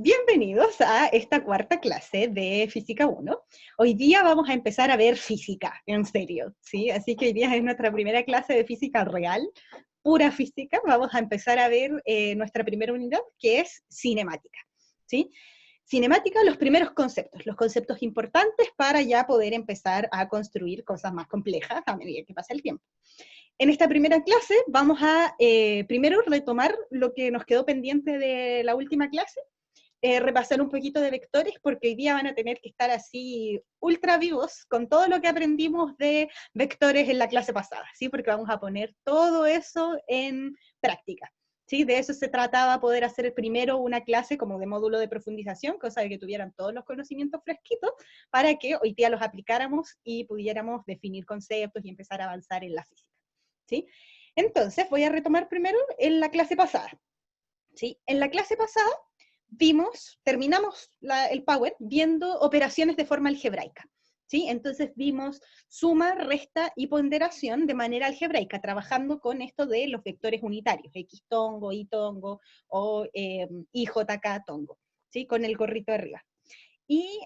Bienvenidos a esta cuarta clase de Física 1. Hoy día vamos a empezar a ver física, en serio, ¿sí? Así que hoy día es nuestra primera clase de física real, pura física. Vamos a empezar a ver nuestra primera unidad, que es cinemática, ¿sí? Cinemática, los conceptos importantes para ya poder empezar a construir cosas más complejas a medida que pasa el tiempo. En esta primera clase vamos a primero retomar lo que nos quedó pendiente de la última clase, repasar un poquito de vectores, porque hoy día van a tener que estar así ultra vivos con todo lo que aprendimos de vectores en la clase pasada, ¿sí? Porque vamos a poner todo eso en práctica, ¿sí? De eso se trataba, poder hacer primero una clase como de módulo de profundización, cosa de que tuvieran todos los conocimientos fresquitos, para que hoy día los aplicáramos y pudiéramos definir conceptos y empezar a avanzar en la física, ¿sí? Entonces, voy a retomar primero en la clase pasada, ¿sí? En la clase pasada terminamos el Power viendo operaciones de forma algebraica, ¿sí? Entonces vimos suma, resta y ponderación de manera algebraica, trabajando con esto de los vectores unitarios, X tongo, Y tongo, o IJK tongo, ¿sí? Con el gorrito arriba. Y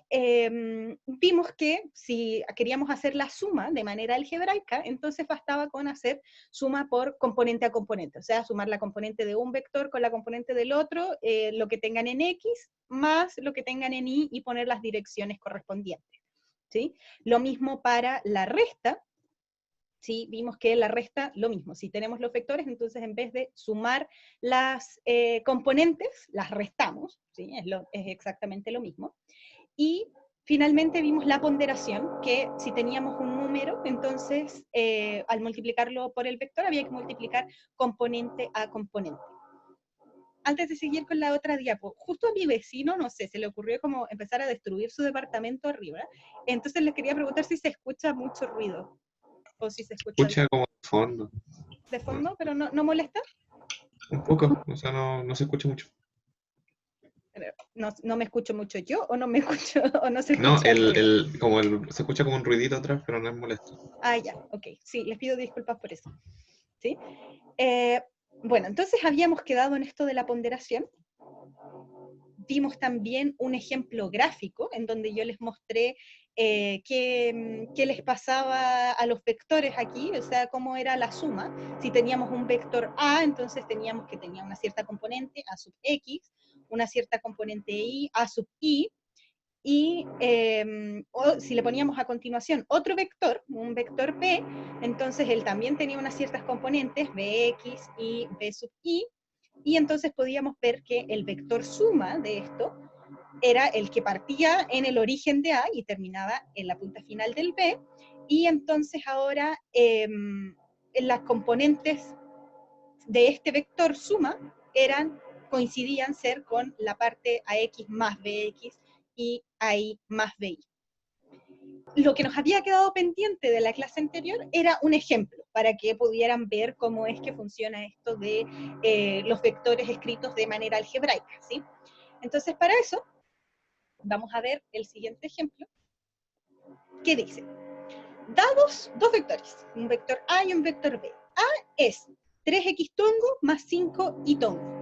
vimos que si queríamos hacer la suma de manera algebraica, entonces bastaba con hacer suma por componente a componente, o sea, sumar la componente de un vector con la componente del otro, lo que tengan en X, más lo que tengan en Y, y poner las direcciones correspondientes, ¿sí? Lo mismo para la resta. Sí, vimos que la resta, lo mismo. Si tenemos los vectores, entonces en vez de sumar las componentes, las restamos, ¿sí? Es exactamente lo mismo. Y finalmente vimos la ponderación, que si teníamos un número, entonces al multiplicarlo por el vector había que multiplicar componente a componente. Antes de seguir con la otra diapo, justo a mi vecino, no sé, se le ocurrió como empezar a destruir su departamento arriba, entonces les quería preguntar si se escucha mucho ruido, o si se escucha bien. Escucha como de fondo. De fondo, pero no molesta. Un poco, o sea, no se escucha mucho. No me escucho mucho yo, o no me escucho, o no se No, escucha el ruido. se escucha como un ruidito atrás, pero no es molesto. Ah, ya, ok. Sí, les pido disculpas por eso. ¿Sí? Eh, bueno, entonces habíamos quedado en esto de la ponderación. Vimos también un ejemplo gráfico en donde yo les mostré qué les pasaba a los vectores aquí, o sea, cómo era la suma. Si teníamos un vector A, entonces teníamos que tenía una cierta componente, A sub X, una cierta componente Y, A sub Y, y o si le poníamos a continuación otro vector, un vector B, entonces él también tenía unas ciertas componentes, Bx y B sub I, y entonces podíamos ver que el vector suma de esto era el que partía en el origen de A y terminaba en la punta final del B, y entonces ahora en las componentes de este vector suma coincidían ser con la parte AX más BX y AI más BI. Lo que nos había quedado pendiente de la clase anterior era un ejemplo para que pudieran ver cómo es que funciona esto de los vectores escritos de manera algebraica, ¿sí? Entonces, para eso, vamos a ver el siguiente ejemplo, que dice, dados dos vectores, un vector A y un vector B. A es 3x tongo más 5y tongo.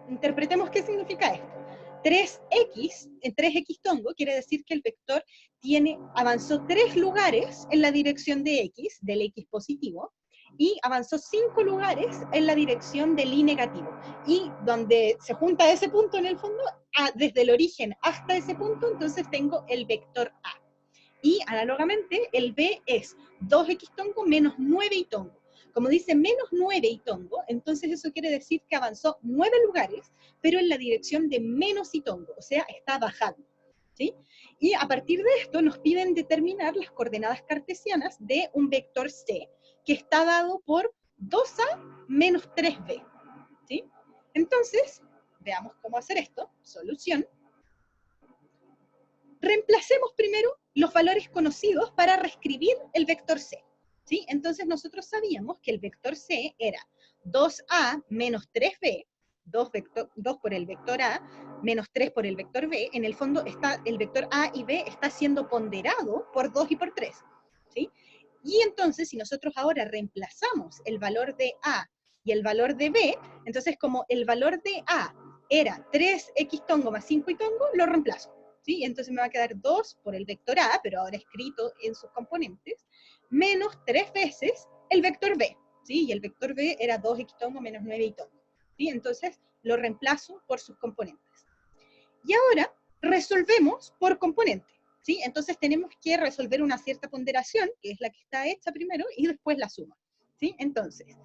Interpretemos qué significa esto. 3x tongo quiere decir que el vector avanzó 3 lugares en la dirección de x, del x positivo, y avanzó 5 lugares en la dirección del y negativo. Y donde se junta ese punto en el fondo, desde el origen hasta ese punto, entonces tengo el vector A. Y análogamente, el B es 2x tongo menos 9y tongo. Como dice menos 9 y tongo, entonces eso quiere decir que avanzó 9 lugares, pero en la dirección de menos y tongo, o sea, está bajando, ¿sí? Y a partir de esto nos piden determinar las coordenadas cartesianas de un vector C, que está dado por 2A menos 3B, ¿sí? Entonces, veamos cómo hacer esto. Solución. Reemplacemos primero los valores conocidos para reescribir el vector C, ¿sí? Entonces nosotros sabíamos que el vector C era 2A menos 3B, 2 por el vector A, menos 3 por el vector B. En el fondo el vector A y B está siendo ponderado por 2 y por 3, ¿sí? Y entonces, si nosotros ahora reemplazamos el valor de A y el valor de B, entonces como el valor de A era 3x tongo más 5 y tongo, lo reemplazo. ¿Sí? Entonces me va a quedar 2 por el vector A, pero ahora escrito en sus componentes, menos 3 veces el vector B. ¿Sí? Y el vector B era 2x tongo menos 9 y tongo. ¿Sí? Entonces lo reemplazo por sus componentes. Y ahora resolvemos por componente. ¿Sí? Entonces tenemos que resolver una cierta ponderación, que es la que está hecha primero, y después la suma. ¿Sí? Entonces,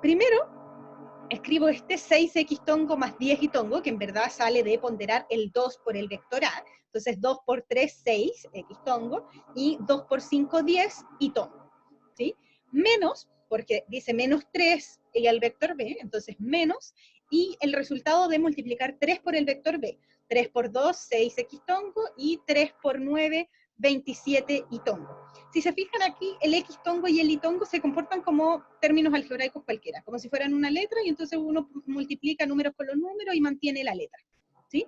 primero escribo este 6x tongo más 10 y tongo, que en verdad sale de ponderar el 2 por el vector A. Entonces 2 por 3, 6, x tongo, y 2 por 5, 10 y tongo. ¿Sí? Menos, porque dice menos 3 y el vector B, entonces menos, y el resultado de multiplicar 3 por el vector B. 3 por 2, 6x tongo, y 3 por 9, 27 y tongo. Si se fijan aquí, el x tongo y el y tongo se comportan como términos algebraicos cualquiera, como si fueran una letra, y entonces uno multiplica números con los números y mantiene la letra. ¿Sí?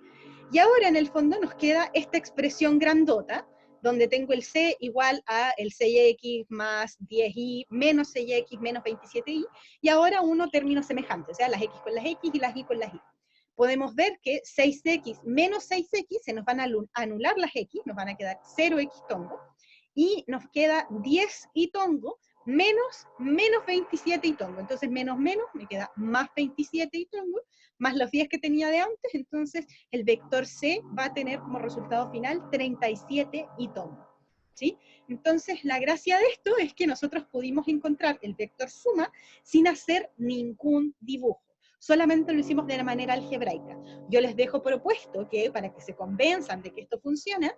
Y ahora en el fondo nos queda esta expresión grandota, donde tengo el c igual a el 6x más 10y menos 6x menos 27y, y ahora uno término semejante, o sea, las x con las x y las y con las y. Podemos ver que 6x menos 6x, se nos van a anular las x, nos van a quedar 0x tongo, y nos queda 10 y tongo menos 27 y tongo. Entonces menos menos me queda más 27 y tongo, más los 10 que tenía de antes, entonces el vector C va a tener como resultado final 37 y tongo. ¿Sí? Entonces la gracia de esto es que nosotros pudimos encontrar el vector suma sin hacer ningún dibujo. Solamente lo hicimos de la manera algebraica. Yo les dejo propuesto que para que se convenzan de que esto funciona,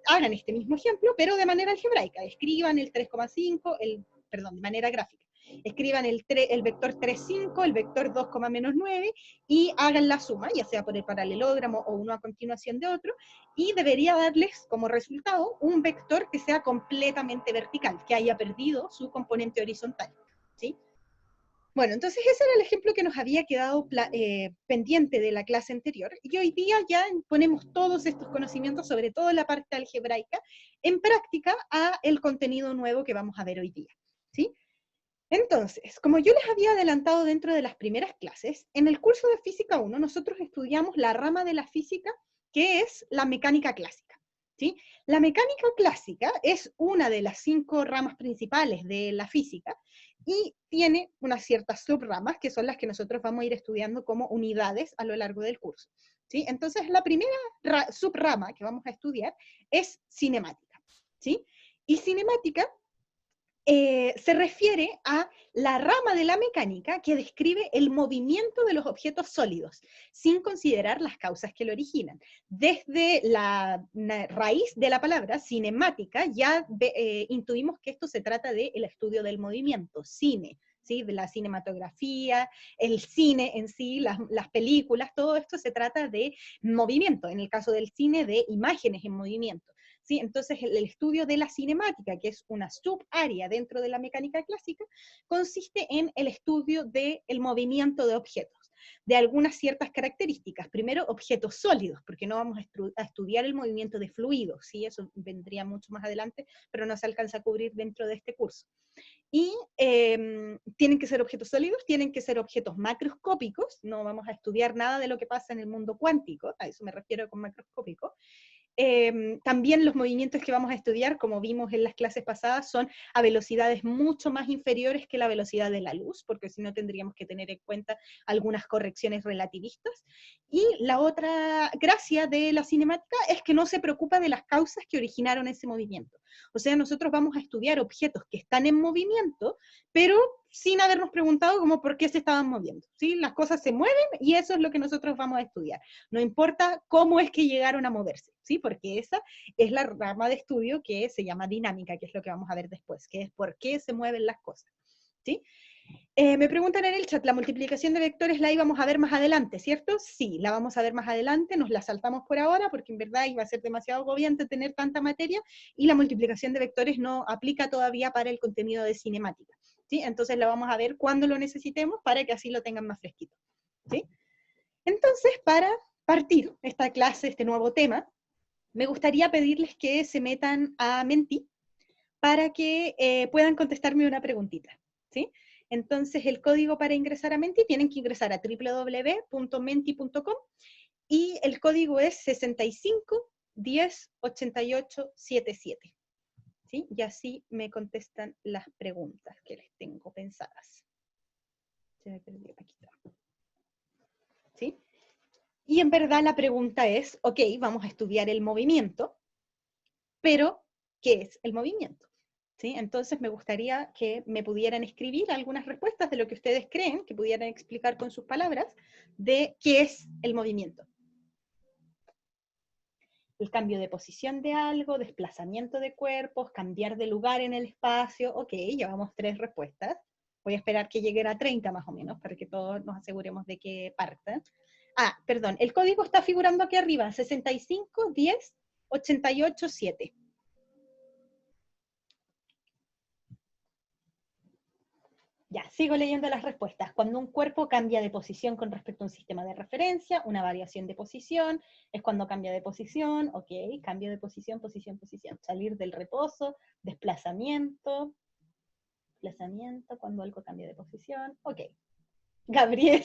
hagan este mismo ejemplo, pero de manera algebraica. Escriban el 3,5, perdón, de manera gráfica. Escriban el vector 3,5, el vector 2, menos 9, y hagan la suma, ya sea por el paralelogramo o uno a continuación de otro, y debería darles como resultado un vector que sea completamente vertical, que haya perdido su componente horizontal. ¿Sí? Bueno, entonces ese era el ejemplo que nos había quedado pendiente de la clase anterior, y hoy día ya ponemos todos estos conocimientos, sobre todo la parte algebraica, en práctica a el contenido nuevo que vamos a ver hoy día. ¿Sí? Entonces, como yo les había adelantado dentro de las primeras clases, en el curso de Física 1 nosotros estudiamos la rama de la física que es la mecánica clásica. ¿Sí? La mecánica clásica es una de las 5 ramas principales de la física y tiene unas ciertas subramas que son las que nosotros vamos a ir estudiando como unidades a lo largo del curso. ¿Sí? Entonces, la primera subrama que vamos a estudiar es cinemática. ¿Sí? Y cinemática se refiere a la rama de la mecánica que describe el movimiento de los objetos sólidos, sin considerar las causas que lo originan. Desde la raíz de la palabra cinemática ya intuimos que esto se trata del estudio del movimiento, cine, ¿sí? De la cinematografía, el cine en sí, las películas, todo esto se trata de movimiento, en el caso del cine de imágenes en movimiento. ¿Sí? Entonces, el estudio de la cinemática, que es una subárea dentro de la mecánica clásica, consiste en el estudio del movimiento de objetos, de algunas ciertas características. Primero, objetos sólidos, porque no vamos a estudiar el movimiento de fluidos, ¿sí? Eso vendría mucho más adelante, pero no se alcanza a cubrir dentro de este curso. Y tienen que ser objetos sólidos, tienen que ser objetos macroscópicos, no vamos a estudiar nada de lo que pasa en el mundo cuántico, a eso me refiero con macroscópico. También los movimientos que vamos a estudiar, como vimos en las clases pasadas, son a velocidades mucho más inferiores que la velocidad de la luz, porque si no tendríamos que tener en cuenta algunas correcciones relativistas. Y la otra gracia de la cinemática es que no se preocupa de las causas que originaron ese movimiento. O sea, nosotros vamos a estudiar objetos que están en movimiento, pero sin habernos preguntado como por qué se estaban moviendo. ¿Sí? Las cosas se mueven y eso es lo que nosotros vamos a estudiar. No importa cómo es que llegaron a moverse, ¿sí? Porque esa es la rama de estudio que se llama dinámica, que es lo que vamos a ver después, que es por qué se mueven las cosas. ¿Sí? Me preguntan en el chat, ¿la multiplicación de vectores la íbamos a ver más adelante, cierto? Sí, la vamos a ver más adelante, nos la saltamos por ahora, porque en verdad iba a ser demasiado agobiante tener tanta materia, y la multiplicación de vectores no aplica todavía para el contenido de cinemática. ¿Sí? Entonces la vamos a ver cuando lo necesitemos, para que así lo tengan más fresquito. ¿Sí? Entonces, para partir esta clase, este nuevo tema, me gustaría pedirles que se metan a Menti para que puedan contestarme una preguntita. ¿Sí? Entonces el código para ingresar a Menti tienen que ingresar a www.menti.com y el código es 65 10 88 77. ¿Sí? Y así me contestan las preguntas que les tengo pensadas. Se me perdió, aquí está. ¿Sí? Y en verdad la pregunta es, ok, vamos a estudiar el movimiento, pero ¿qué es el movimiento? ¿Sí? Entonces me gustaría que me pudieran escribir algunas respuestas de lo que ustedes creen, que pudieran explicar con sus palabras, de qué es el movimiento. El cambio de posición de algo, desplazamiento de cuerpos, cambiar de lugar en el espacio. Ok, llevamos 3 respuestas. Voy a esperar que lleguen a 30 más o menos, para que todos nos aseguremos de que partan. Ah, perdón, el código está figurando aquí arriba, 65 10 88 7. Ya, sigo leyendo las respuestas. Cuando un cuerpo cambia de posición con respecto a un sistema de referencia, una variación de posición, es cuando cambia de posición, ok, cambio de posición, posición, posición. Salir del reposo, desplazamiento, cuando algo cambia de posición, ok. Gabriel,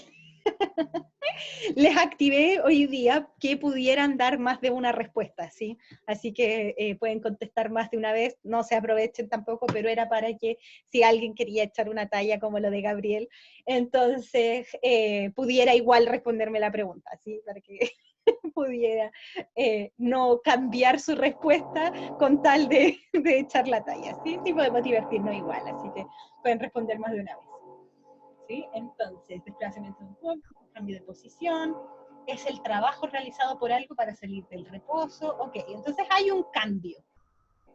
les activé hoy día que pudieran dar más de una respuesta, ¿sí? Así que pueden contestar más de una vez, no se aprovechen tampoco, pero era para que si alguien quería echar una talla como lo de Gabriel, entonces pudiera igual responderme la pregunta, ¿sí? Para que pudiera no cambiar su respuesta con tal de echar la talla, ¿sí? Sí podemos divertirnos igual, así que pueden responder más de una vez. ¿Sí? Entonces, desplazamiento de un cuerpo, cambio de posición, es el trabajo realizado por algo para salir del reposo, ok, entonces hay un cambio,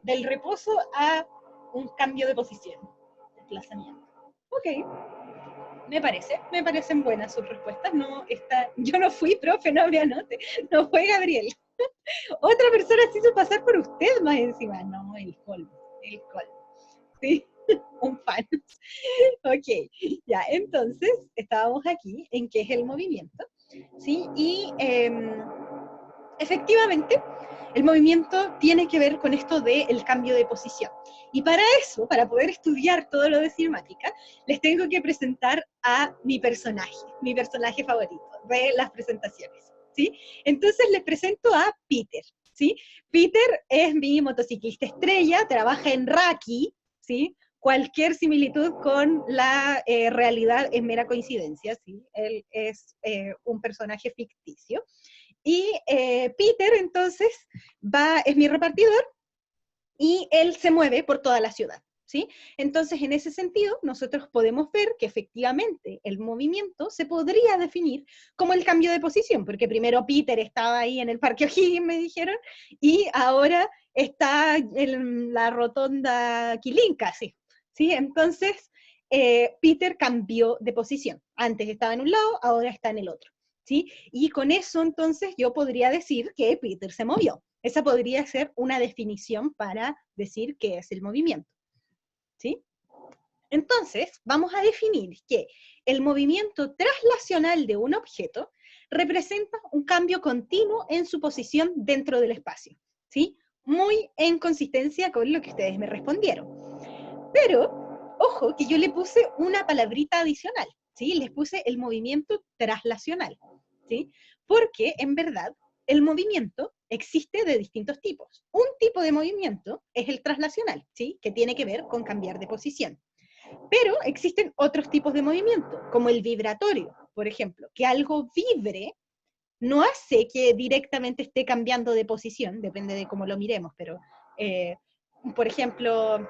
del reposo a un cambio de posición, desplazamiento. Ok, me parecen buenas sus respuestas, no está, yo no fui profe, no me anote, no fue Gabriel. Otra persona se hizo pasar por usted más encima, no, el colmo, ¿sí? Un fan. Ok, ya, entonces estábamos aquí en qué es el movimiento, ¿sí? Y efectivamente, el movimiento tiene que ver con esto del cambio de posición. Y para eso, para poder estudiar todo lo de cinemática, les tengo que presentar a mi personaje favorito de las presentaciones, ¿sí? Entonces les presento a Peter, ¿sí? Peter es mi motociclista estrella, trabaja en Raki, ¿sí? Cualquier similitud con la realidad es mera coincidencia, ¿sí? Él es un personaje ficticio. Y Peter, entonces, es mi repartidor, y él se mueve por toda la ciudad, ¿sí? Entonces, en ese sentido, nosotros podemos ver que efectivamente el movimiento se podría definir como el cambio de posición, porque primero Peter estaba ahí en el Parque O'Higgins, me dijeron, y ahora está en la rotonda Quilinca, ¿sí? ¿Sí? Entonces, Peter cambió de posición. Antes estaba en un lado, ahora está en el otro, ¿sí? Y con eso, entonces, yo podría decir que Peter se movió. Esa podría ser una definición para decir qué es el movimiento, ¿sí? Entonces, vamos a definir que el movimiento traslacional de un objeto representa un cambio continuo en su posición dentro del espacio, ¿sí? Muy en consistencia con lo que ustedes me respondieron. Pero, ojo, que yo le puse una palabrita adicional, ¿sí? Les puse el movimiento traslacional, ¿sí? Porque, en verdad, el movimiento existe de distintos tipos. Un tipo de movimiento es el traslacional, ¿sí? Que tiene que ver con cambiar de posición. Pero existen otros tipos de movimiento, como el vibratorio, por ejemplo, que algo vibre no hace que directamente esté cambiando de posición, depende de cómo lo miremos, pero, por ejemplo,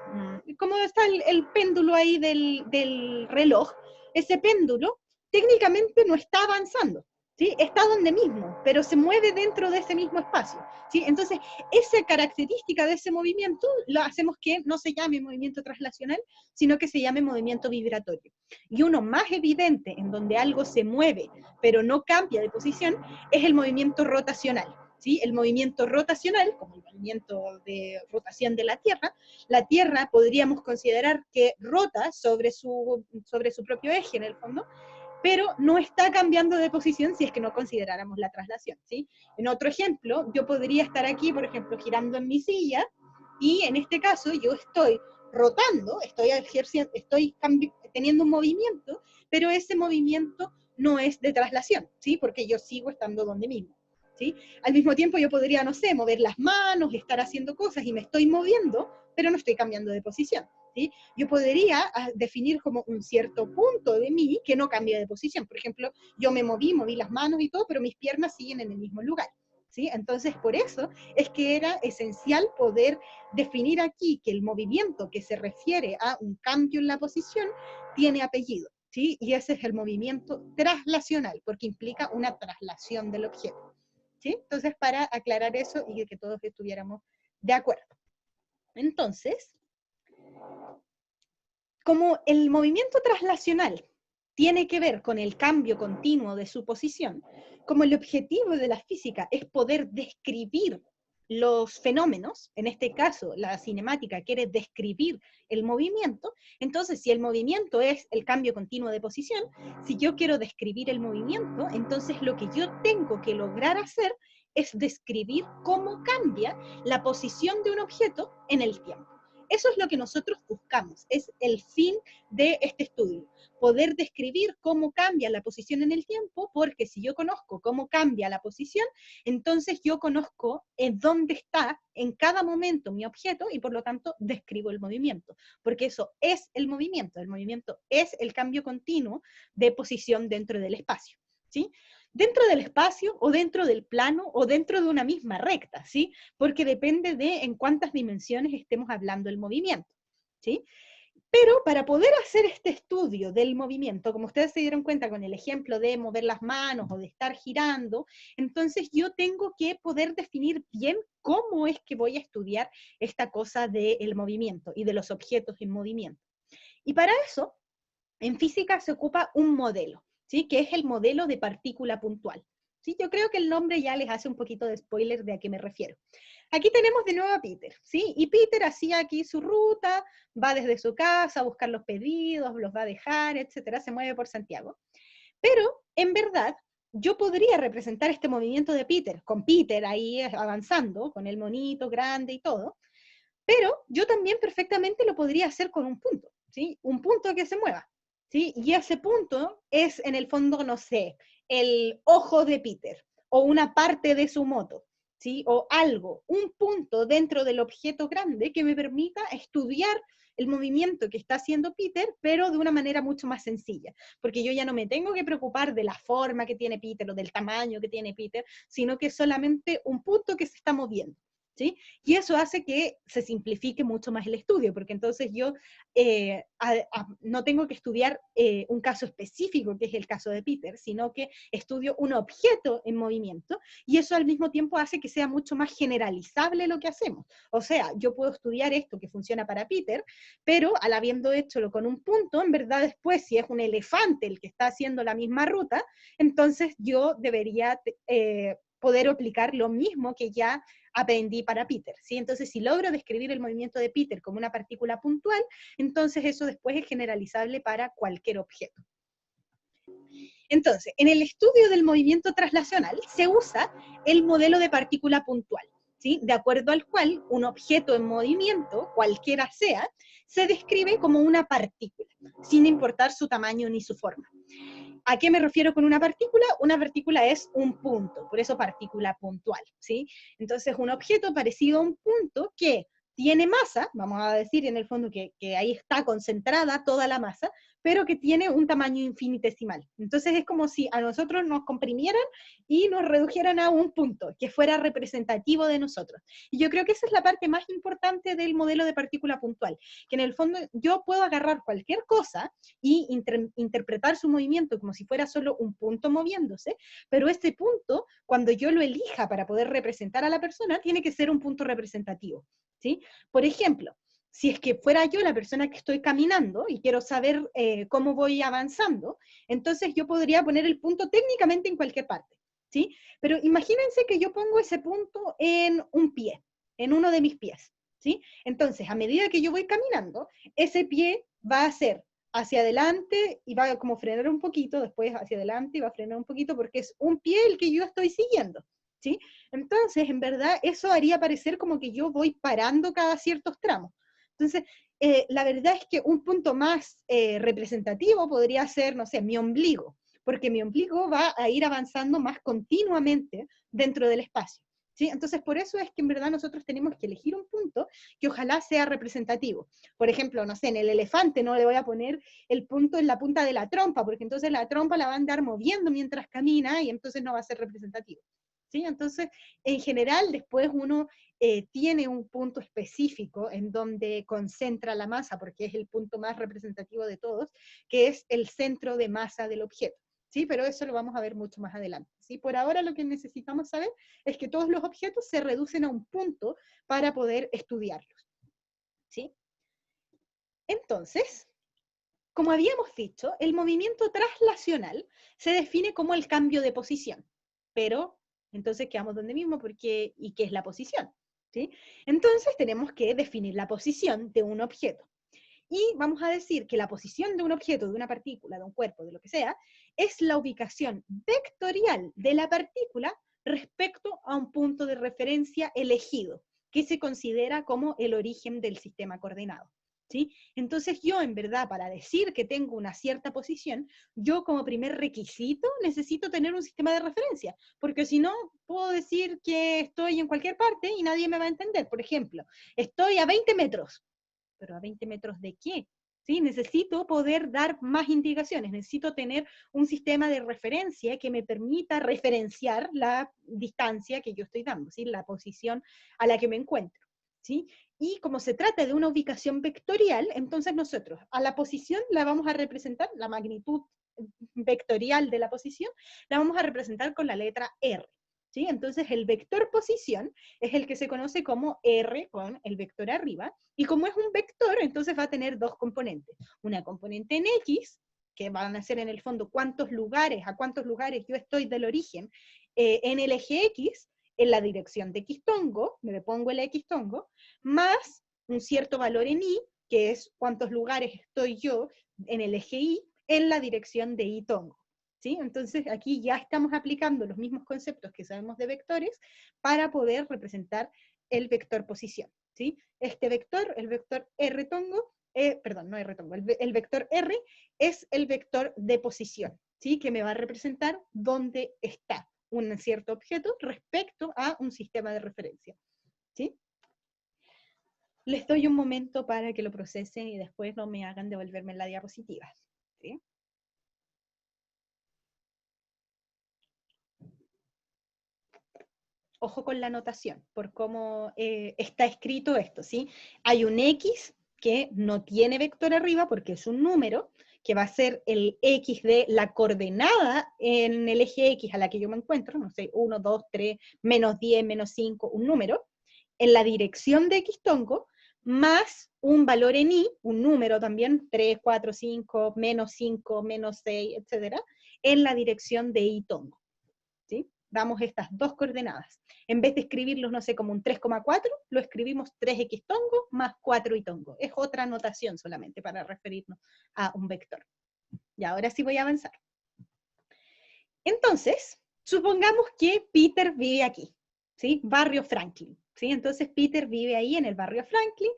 como está el péndulo ahí del reloj, ese péndulo técnicamente no está avanzando, ¿sí? Está donde mismo, pero se mueve dentro de ese mismo espacio, ¿sí? Entonces, esa característica de ese movimiento la hacemos que no se llame movimiento traslacional, sino que se llame movimiento vibratorio. Y uno más evidente en donde algo se mueve, pero no cambia de posición, es el movimiento rotacional, ¿sí? El movimiento rotacional, como el movimiento de rotación de la Tierra podríamos considerar que rota sobre su propio eje en el fondo, pero no está cambiando de posición si es que no consideráramos la traslación, ¿sí? En otro ejemplo, yo podría estar aquí, por ejemplo, girando en mi silla, y en este caso yo estoy rotando, estoy teniendo un movimiento, pero ese movimiento no es de traslación, ¿sí? Porque yo sigo estando donde mismo, ¿sí? Al mismo tiempo yo podría, no sé, mover las manos, estar haciendo cosas y me estoy moviendo, pero no estoy cambiando de posición, ¿sí? Yo podría definir como un cierto punto de mí que no cambia de posición. Por ejemplo, yo me moví las manos y todo, pero mis piernas siguen en el mismo lugar, ¿sí? Entonces, por eso es que era esencial poder definir aquí que el movimiento que se refiere a un cambio en la posición tiene apellido, ¿sí? Y ese es el movimiento traslacional, porque implica una traslación del objeto, ¿sí? Entonces, para aclarar eso y que todos estuviéramos de acuerdo. Entonces, como el movimiento traslacional tiene que ver con el cambio continuo de su posición, como el objetivo de la física es poder describir los fenómenos, en este caso la cinemática quiere describir el movimiento, entonces si el movimiento es el cambio continuo de posición, si yo quiero describir el movimiento, entonces lo que yo tengo que lograr hacer es describir cómo cambia la posición de un objeto en el tiempo. Eso es lo que nosotros buscamos, es el fin de este estudio, poder describir cómo cambia la posición en el tiempo, porque si yo conozco cómo cambia la posición, entonces yo conozco en dónde está en cada momento mi objeto y por lo tanto describo el movimiento, porque eso es el movimiento es el cambio continuo de posición dentro del espacio, ¿sí? Dentro del espacio o dentro del plano o dentro de una misma recta, ¿sí? Porque depende de en cuántas dimensiones estemos hablando del movimiento, ¿sí? Pero para poder hacer este estudio del movimiento, como ustedes se dieron cuenta con el ejemplo de mover las manos o de estar girando, entonces yo tengo que poder definir bien cómo es que voy a estudiar esta cosa del movimiento y de los objetos en movimiento. Y para eso, en física se ocupa un modelo, ¿sí? Que es el modelo de partícula puntual. ¿Sí? Yo creo que el nombre ya les hace un poquito de spoiler de a qué me refiero. Aquí tenemos de nuevo a Peter, ¿sí? Y Peter hacía aquí su ruta, va desde su casa a buscar los pedidos, los va a dejar, etcétera, se mueve por Santiago. Pero, en verdad, yo podría representar este movimiento de Peter, con Peter ahí avanzando, con el monito grande y todo, pero yo también perfectamente lo podría hacer con un punto, ¿sí? Un punto que se mueva, ¿sí? Y ese punto es, en el fondo, no sé, el ojo de Peter, o una parte de su moto, ¿sí? O algo, un punto dentro del objeto grande que me permita estudiar el movimiento que está haciendo Peter, pero de una manera mucho más sencilla, porque yo ya no me tengo que preocupar de la forma que tiene Peter o del tamaño que tiene Peter, sino que es solamente un punto que se está moviendo, ¿sí? Y eso hace que se simplifique mucho más el estudio, porque entonces yo no tengo que estudiar un caso específico, que es el caso de Peter, sino que estudio un objeto en movimiento, y eso al mismo tiempo hace que sea mucho más generalizable lo que hacemos. O sea, yo puedo estudiar esto que funciona para Peter, pero al habiendo hecho con un punto, en verdad después, si es un elefante el que está haciendo la misma ruta, entonces yo debería poder aplicar lo mismo que ya aprendí para Peter, ¿sí? Entonces, si logro describir el movimiento de Peter como una partícula puntual, entonces eso después es generalizable para cualquier objeto. Entonces, en el estudio del movimiento traslacional se usa el modelo de partícula puntual, ¿sí? De acuerdo al cual un objeto en movimiento, cualquiera sea, se describe como una partícula, sin importar su tamaño ni su forma. ¿A qué me refiero con una partícula? Una partícula es un punto, por eso partícula puntual, ¿sí? Entonces, un objeto parecido a un punto que tiene masa, vamos a decir en el fondo que ahí está concentrada toda la masa, pero que tiene un tamaño infinitesimal. Entonces es como si a nosotros nos comprimieran y nos redujeran a un punto, que fuera representativo de nosotros. Y yo creo que esa es la parte más importante del modelo de partícula puntual, que en el fondo yo puedo agarrar cualquier cosa y interpretar su movimiento como si fuera solo un punto moviéndose, pero ese punto, cuando yo lo elija para poder representar a la persona, tiene que ser un punto representativo, ¿sí? Por ejemplo, si es que fuera yo la persona que estoy caminando y quiero saber cómo voy avanzando, entonces yo podría poner el punto técnicamente en cualquier parte, ¿sí? Pero imagínense que yo pongo ese punto en un pie, en uno de mis pies, ¿sí? Entonces, a medida que yo voy caminando, ese pie va a ser hacia adelante y va a como frenar un poquito, después hacia adelante y va a frenar un poquito porque es un pie el que yo estoy siguiendo, ¿sí? Entonces, en verdad, eso haría parecer como que yo voy parando cada ciertos tramos, Entonces, la verdad es que un punto más representativo podría ser, no sé, mi ombligo, porque mi ombligo va a ir avanzando más continuamente dentro del espacio. ¿Sí? Entonces, por eso es que en verdad nosotros tenemos que elegir un punto que ojalá sea representativo. Por ejemplo, no sé, en el elefante no le voy a poner el punto en la punta de la trompa, porque entonces la trompa la va a andar moviendo mientras camina y entonces no va a ser representativo. ¿Sí? Entonces, en general, después uno tiene un punto específico en donde concentra la masa, porque es el punto más representativo de todos, que es el centro de masa del objeto. ¿Sí? Pero eso lo vamos a ver mucho más adelante. ¿Sí? Por ahora lo que necesitamos saber es que todos los objetos se reducen a un punto para poder estudiarlos. ¿Sí? Entonces, como habíamos dicho, el movimiento traslacional se define como el cambio de posición, pero entonces quedamos donde mismo porque ¿y qué es la posición? ¿Sí? Entonces tenemos que definir la posición de un objeto. Y vamos a decir que la posición de un objeto, de una partícula, de un cuerpo, de lo que sea, es la ubicación vectorial de la partícula respecto a un punto de referencia elegido, que se considera como el origen del sistema coordenado. ¿Sí? Entonces yo, en verdad, para decir que tengo una cierta posición, yo como primer requisito necesito tener un sistema de referencia, porque si no, puedo decir que estoy en cualquier parte y nadie me va a entender. Por ejemplo, estoy a 20 metros, pero ¿a 20 metros de qué? ¿Sí? Necesito poder dar más indicaciones, necesito tener un sistema de referencia que me permita referenciar la distancia que yo estoy dando, ¿sí? La posición a la que me encuentro. ¿Sí? Y como se trata de una ubicación vectorial, entonces nosotros a la posición la vamos a representar, la magnitud vectorial de la posición, la vamos a representar con la letra R. ¿Sí? Entonces el vector posición es el que se conoce como R con el vector arriba, y como es un vector, entonces va a tener dos componentes. Una componente en X, que van a ser en el fondo a cuántos lugares yo estoy del origen, en el eje X, en la dirección de X tongo, me pongo el X tongo, más un cierto valor en Y, que es cuántos lugares estoy yo en el eje Y, en la dirección de Y tongo. ¿Sí? Entonces aquí ya estamos aplicando los mismos conceptos que sabemos de vectores para poder representar el vector posición. ¿Sí? Este vector, el vector R tongo, perdón, no R tongo, el vector R es el vector de posición, ¿sí? Que me va a representar dónde está un cierto objeto respecto a un sistema de referencia. ¿Sí? Les doy un momento para que lo procesen y después no me hagan devolverme la diapositiva. ¿Sí? Ojo con la notación, por cómo está escrito esto, ¿sí? Hay un X que no tiene vector arriba porque es un número, que va a ser el X de la coordenada en el eje X a la que yo me encuentro, no sé, 1, 2, 3, menos 10, menos 5, un número, en la dirección de X tongo, más un valor en Y, un número también, 3, 4, 5, menos 6, etcétera, en la dirección de Y tongo. ¿Sí? Damos estas dos coordenadas. En vez de escribirlos, no sé, como un 3,4, lo escribimos 3x tongo más 4y tongo. Es otra notación solamente para referirnos a un vector. Y ahora sí voy a avanzar. Entonces, supongamos que Peter vive aquí, ¿sí? Barrio Franklin, ¿sí? Entonces Peter vive ahí en el barrio Franklin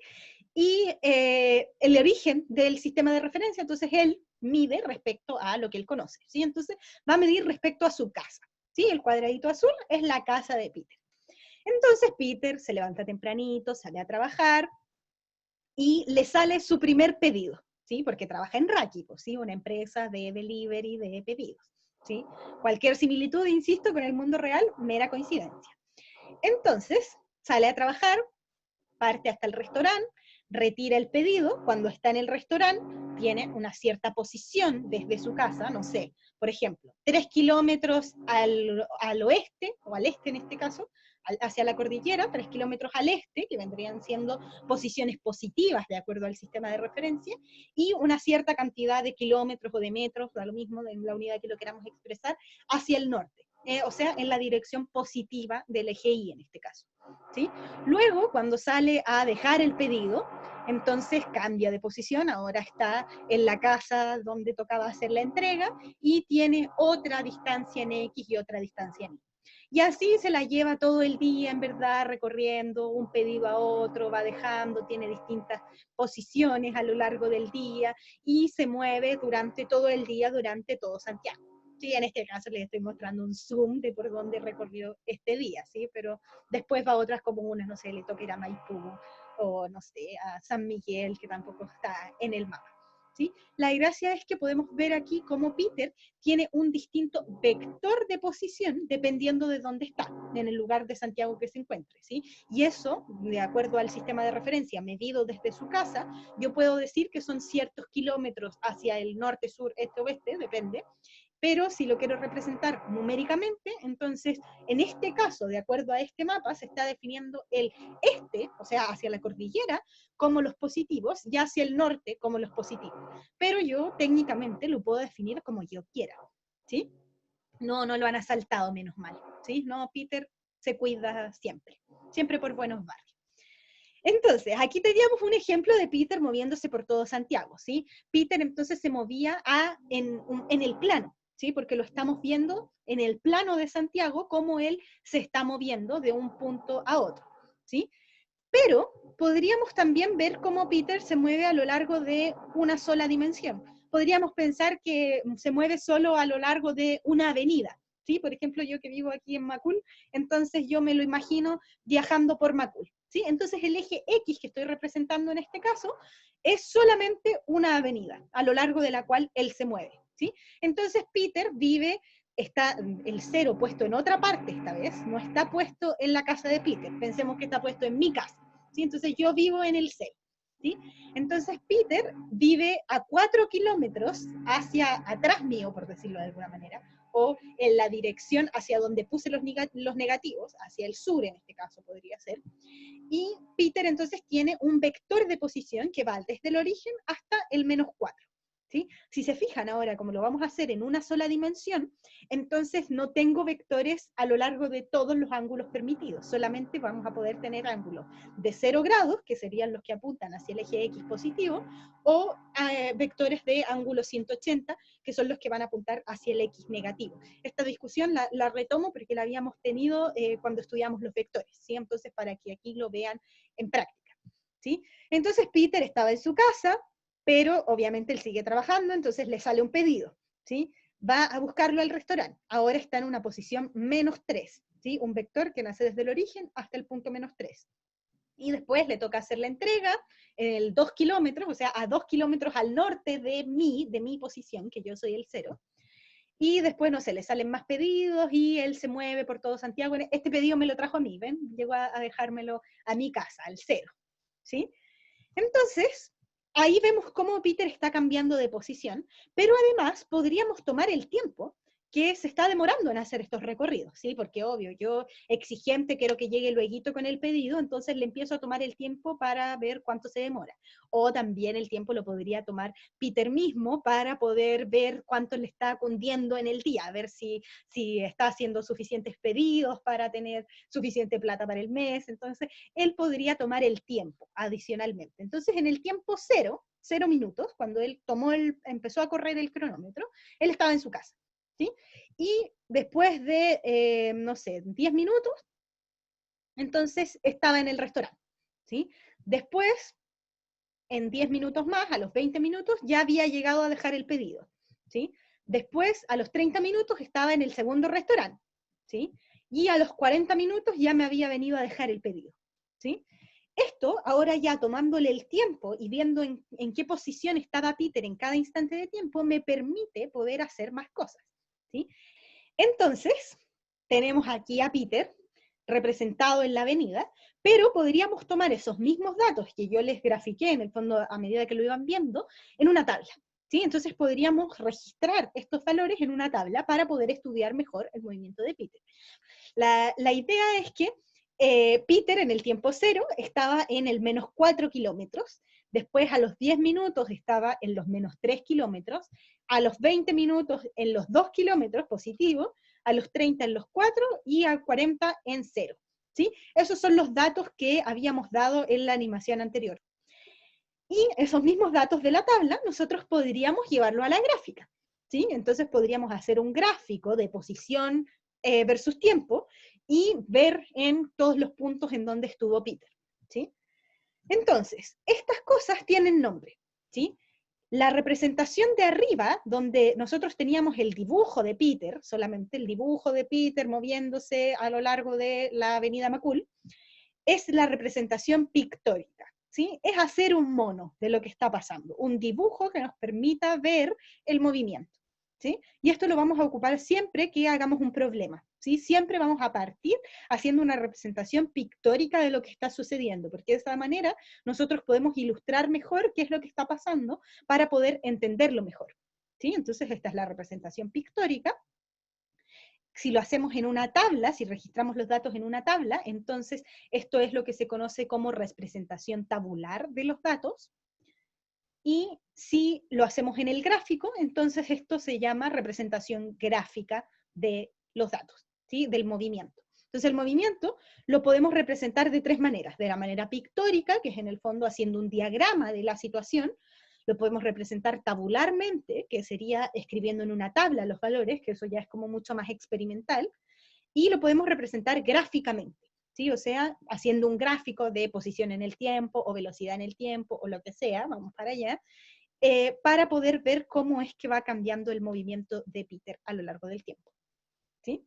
y el origen del sistema de referencia, entonces él mide respecto a lo que él conoce, ¿sí? Entonces va a medir respecto a su casa. ¿Sí? El cuadradito azul es la casa de Peter. Entonces Peter se levanta tempranito, sale a trabajar y le sale su primer pedido, ¿sí? Porque trabaja en Rappi, ¿sí? Una empresa de delivery de pedidos, ¿sí? Cualquier similitud, insisto, con el mundo real, mera coincidencia. Entonces sale a trabajar, parte hasta el restaurante, retira el pedido, cuando está en el restaurante, tiene una cierta posición desde su casa, no sé, por ejemplo, 3 kilómetros al oeste, o al este en este caso, hacia la cordillera, 3 kilómetros al este, que vendrían siendo posiciones positivas de acuerdo al sistema de referencia, y una cierta cantidad de kilómetros o de metros, da lo mismo en la unidad que lo queramos expresar, hacia el norte. O sea, en la dirección positiva del eje Y en este caso. ¿Sí? Luego, cuando sale a dejar el pedido, entonces cambia de posición, ahora está en la casa donde tocaba hacer la entrega y tiene otra distancia en X y otra distancia en Y. Y así se la lleva todo el día, en verdad, recorriendo un pedido a otro, va dejando, tiene distintas posiciones a lo largo del día y se mueve durante todo el día, durante todo Santiago. Sí, en este caso les estoy mostrando un zoom de por dónde recorrió este día, ¿sí? Pero después va a otras comunas, no sé, le toca ir a Maipú, o no sé, a San Miguel, que tampoco está en el mapa. ¿Sí? La gracia es que podemos ver aquí cómo Peter tiene un distinto vector de posición dependiendo de dónde está, en el lugar de Santiago que se encuentre, ¿sí? Y eso, de acuerdo al sistema de referencia medido desde su casa, yo puedo decir que son ciertos kilómetros hacia el norte, sur, este, oeste, depende, pero si lo quiero representar numéricamente, entonces en este caso, de acuerdo a este mapa, se está definiendo el este, o sea, hacia la cordillera, como los positivos, y hacia el norte como los positivos. Pero yo técnicamente lo puedo definir como yo quiera, ¿sí? No, no lo han asaltado, menos mal, ¿sí? No, Peter se cuida siempre, siempre por buenos barrios. Entonces, aquí teníamos un ejemplo de Peter moviéndose por todo Santiago, ¿sí? Peter entonces se movía en el plano, ¿sí? Porque lo estamos viendo en el plano de Santiago, cómo él se está moviendo de un punto a otro, ¿sí? Pero podríamos también ver cómo Peter se mueve a lo largo de una sola dimensión. Podríamos pensar que se mueve solo a lo largo de una avenida, ¿sí? Por ejemplo, yo que vivo aquí en Macul, entonces yo me lo imagino viajando por Macul, ¿sí? Entonces el eje X que estoy representando en este caso es solamente una avenida a lo largo de la cual él se mueve, ¿sí? Entonces Peter vive, está el cero puesto en otra parte esta vez, no está puesto en la casa de Peter, pensemos que está puesto en mi casa, ¿sí? Entonces yo vivo en el cero, ¿sí? Entonces Peter vive a 4 kilómetros hacia atrás mío, por decirlo de alguna manera, o en la dirección hacia donde puse los negativos, hacia el sur en este caso podría ser, y Peter entonces tiene un vector de posición que va desde el origen hasta el -4. ¿Sí? Si se fijan ahora, como lo vamos a hacer en una sola dimensión, entonces no tengo vectores a lo largo de todos los ángulos permitidos, solamente vamos a poder tener ángulos de 0 grados, que serían los que apuntan hacia el eje X positivo, o vectores de ángulo 180, que son los que van a apuntar hacia el X negativo. Esta discusión la retomo porque la habíamos tenido cuando estudiamos los vectores, ¿sí? Entonces para que aquí lo vean en práctica, ¿sí? Entonces Peter estaba en su casa, pero obviamente él sigue trabajando, entonces le sale un pedido, ¿sí? Va a buscarlo al restaurante, ahora está en una posición -3, ¿sí? Un vector que nace desde el origen hasta el punto -3. Y después le toca hacer la entrega, el 2 kilómetros, o sea, a 2 kilómetros al norte de mi posición, que yo soy el 0. Y después, no sé, le salen más pedidos y él se mueve por todo Santiago. Este pedido me lo trajo a mí, ¿ven? Llegó a dejármelo a mi casa, al 0, ¿sí? Entonces, ahí vemos cómo Peter está cambiando de posición, pero además podríamos tomar el tiempo que se está demorando en hacer estos recorridos, ¿sí? Porque obvio, yo exigente quiero que llegue luego con el pedido, entonces le empiezo a tomar el tiempo para ver cuánto se demora. O también el tiempo lo podría tomar Peter mismo para poder ver cuánto le está cundiendo en el día, a ver si está haciendo suficientes pedidos para tener suficiente plata para el mes. Entonces, él podría tomar el tiempo adicionalmente. Entonces, en el tiempo 0 minutos, cuando él empezó a correr el cronómetro, él estaba en su casa, ¿sí? Y después de, no sé, 10 minutos, entonces estaba en el restaurante, ¿sí? Después, en 10 minutos más, a los 20 minutos, ya había llegado a dejar el pedido, ¿sí? Después, a los 30 minutos, estaba en el segundo restaurante, ¿sí? Y a los 40 minutos ya me había venido a dejar el pedido, ¿sí? Esto, ahora ya tomándole el tiempo y viendo en qué posición estaba Peter en cada instante de tiempo, me permite poder hacer más cosas, ¿sí? Entonces, tenemos aquí a Peter representado en la avenida, pero podríamos tomar esos mismos datos que yo les grafiqué en el fondo a medida que lo iban viendo en una tabla, ¿sí? Entonces podríamos registrar estos valores en una tabla para poder estudiar mejor el movimiento de Peter. La idea es que Peter en el tiempo 0 estaba en el -4 kilómetros, después a los 10 minutos estaba en los -3 kilómetros, a los 20 minutos en los 2 kilómetros positivo, a los 30 en los 4 y a 40 en 0. ¿Sí? Esos son los datos que habíamos dado en la animación anterior. Y esos mismos datos de la tabla nosotros podríamos llevarlo a la gráfica, ¿sí? Entonces podríamos hacer un gráfico de posición versus tiempo, y ver en todos los puntos en donde estuvo Peter, ¿sí? Entonces, estas cosas tienen nombre, ¿sí? La representación de arriba, donde nosotros teníamos el dibujo de Peter, solamente el dibujo de Peter moviéndose a lo largo de la avenida McCool, es la representación pictórica, ¿sí? Es hacer un mono de lo que está pasando, un dibujo que nos permita ver el movimiento, ¿sí? Y esto lo vamos a ocupar siempre que hagamos un problema, ¿sí? Siempre vamos a partir haciendo una representación pictórica de lo que está sucediendo, porque de esa manera nosotros podemos ilustrar mejor qué es lo que está pasando para poder entenderlo mejor, ¿sí? Entonces esta es la representación pictórica. Si lo hacemos en una tabla, si registramos los datos en una tabla, entonces esto es lo que se conoce como representación tabular de los datos. Y si lo hacemos en el gráfico, entonces esto se llama representación gráfica de los datos, ¿sí? Del movimiento. Entonces el movimiento lo podemos representar de tres maneras. De la manera pictórica, que es en el fondo haciendo un diagrama de la situación. Lo podemos representar tabularmente, que sería escribiendo en una tabla los valores, que eso ya es como mucho más experimental. Y lo podemos representar gráficamente, ¿sí? O sea, haciendo un gráfico de posición en el tiempo, o velocidad en el tiempo, o lo que sea, vamos para allá, para poder ver cómo es que va cambiando el movimiento de Peter a lo largo del tiempo, ¿sí?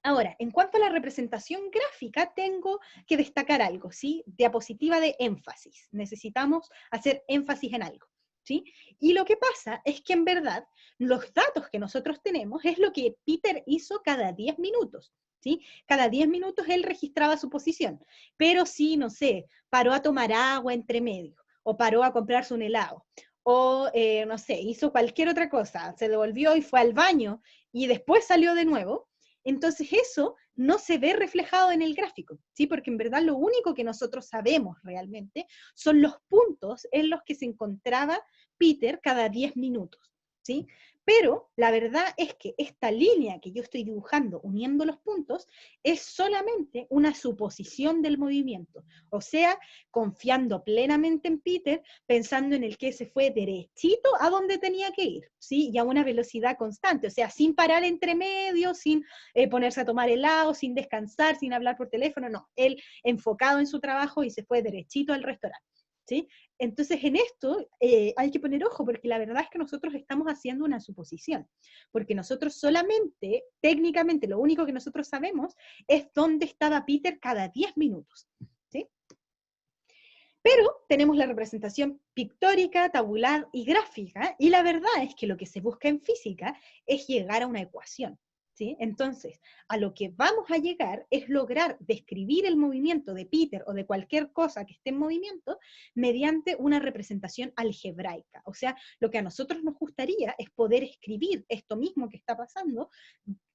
Ahora, en cuanto a la representación gráfica, tengo que destacar algo, ¿sí? Diapositiva de énfasis. Necesitamos hacer énfasis en algo, ¿sí? Y lo que pasa es que en verdad los datos que nosotros tenemos es lo que Peter hizo cada 10 minutos, ¿sí? Cada 10 minutos él registraba su posición, pero si, no sé, paró a tomar agua entre medio, o paró a comprarse un helado, o, no sé, hizo cualquier otra cosa, se devolvió y fue al baño, y después salió de nuevo, entonces eso no se ve reflejado en el gráfico, ¿sí? Porque en verdad lo único que nosotros sabemos realmente son los puntos en los que se encontraba Peter cada 10 minutos, ¿sí? Pero la verdad es que esta línea que yo estoy dibujando uniendo los puntos es solamente una suposición del movimiento, o sea, confiando plenamente en Peter, pensando en el que se fue derechito a donde tenía que ir, ¿sí? Y a una velocidad constante, o sea, sin parar entre medio, sin ponerse a tomar helado, sin descansar, sin hablar por teléfono, no, él enfocado en su trabajo y se fue derechito al restaurante, ¿sí? Entonces en esto hay que poner ojo, porque la verdad es que nosotros estamos haciendo una suposición, porque nosotros solamente, técnicamente, lo único que nosotros sabemos es dónde estaba Peter cada 10 minutos, ¿sí? Pero tenemos la representación pictórica, tabular y gráfica, y la verdad es que lo que se busca en física es llegar a una ecuación, ¿sí? Entonces, a lo que vamos a llegar es lograr describir el movimiento de Peter o de cualquier cosa que esté en movimiento mediante una representación algebraica. O sea, lo que a nosotros nos gustaría es poder escribir esto mismo que está pasando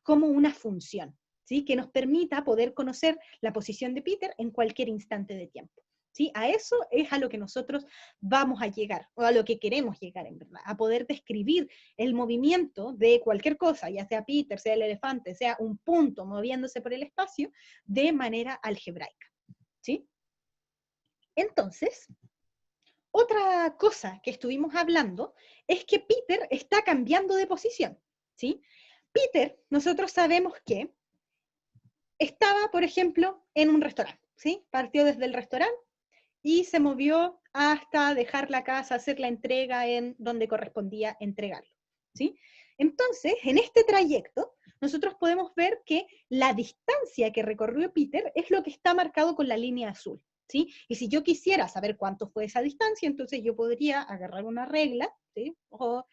como una función, ¿sí? Que nos permita poder conocer la posición de Peter en cualquier instante de tiempo. ¿Sí? A eso es a lo que nosotros vamos a llegar, o a lo que queremos llegar en verdad, a poder describir el movimiento de cualquier cosa, ya sea Peter, sea el elefante, sea un punto moviéndose por el espacio, de manera algebraica, ¿sí? Entonces, otra cosa que estuvimos hablando es que Peter está cambiando de posición, ¿sí? Peter, nosotros sabemos que estaba, por ejemplo, en un restaurante, ¿sí? Partió desde el restaurante y se movió hasta dejar la casa, hacer la entrega en donde correspondía entregarlo, ¿sí? Entonces, en este trayecto, nosotros podemos ver que la distancia que recorrió Peter es lo que está marcado con la línea azul, ¿sí? Y si yo quisiera saber cuánto fue esa distancia, entonces yo podría agarrar una regla, ¿sí? O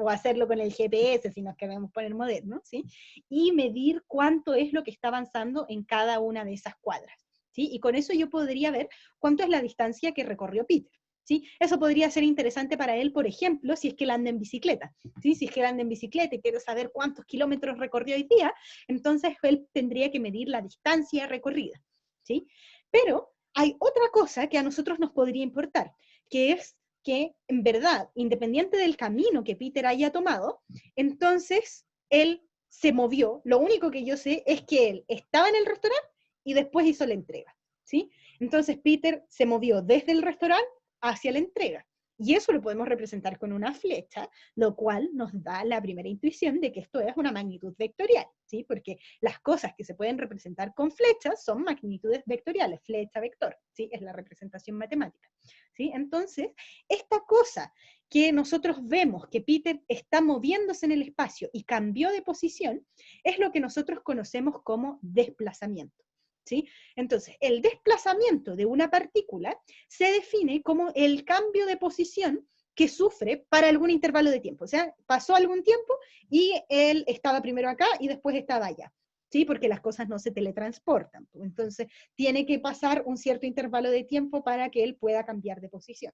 hacerlo con el GPS, si nos queremos poner modernos, ¿sí? Y medir cuánto es lo que está avanzando en cada una de esas cuadras, ¿sí? Y con eso yo podría ver cuánto es la distancia que recorrió Peter, ¿sí? Eso podría ser interesante para él, por ejemplo, si es que él anda en bicicleta, ¿sí? Si es que él anda en bicicleta y quiere saber cuántos kilómetros recorrió hoy día, entonces él tendría que medir la distancia recorrida, ¿sí? Pero hay otra cosa que a nosotros nos podría importar, que es que, en verdad, independiente del camino que Peter haya tomado, entonces él se movió. Lo único que yo sé es que él estaba en el restaurante y después hizo la entrega, ¿sí? Entonces Peter se movió desde el restaurante hacia la entrega, Y eso lo podemos representar con una flecha, lo cual nos da la primera intuición de que esto es una magnitud vectorial, ¿sí? Porque las cosas que se pueden representar con flechas son magnitudes vectoriales, flecha, vector, ¿sí? Es la representación matemática, ¿sí? Entonces, esta cosa que nosotros vemos que Peter está moviéndose en el espacio y cambió de posición, es lo que nosotros conocemos como desplazamiento, ¿sí? Entonces, el desplazamiento de una partícula se define como el cambio de posición que sufre para algún intervalo de tiempo. O sea, pasó algún tiempo y él estaba primero acá y después estaba allá, ¿sí? Porque las cosas no se teletransportan. Entonces, tiene que pasar un cierto intervalo de tiempo para que él pueda cambiar de posición.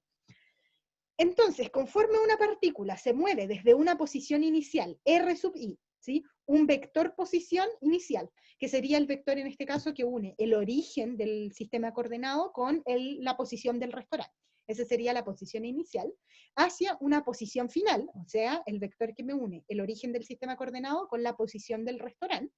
Entonces, conforme una partícula se mueve desde una posición inicial, R sub i, ¿sí? Un vector posición inicial, que sería el vector en este caso que une el origen del sistema coordenado con la posición del restaurante. Esa sería la posición inicial, hacia una posición final, o sea, el vector que me une el origen del sistema coordenado con la posición del restaurante.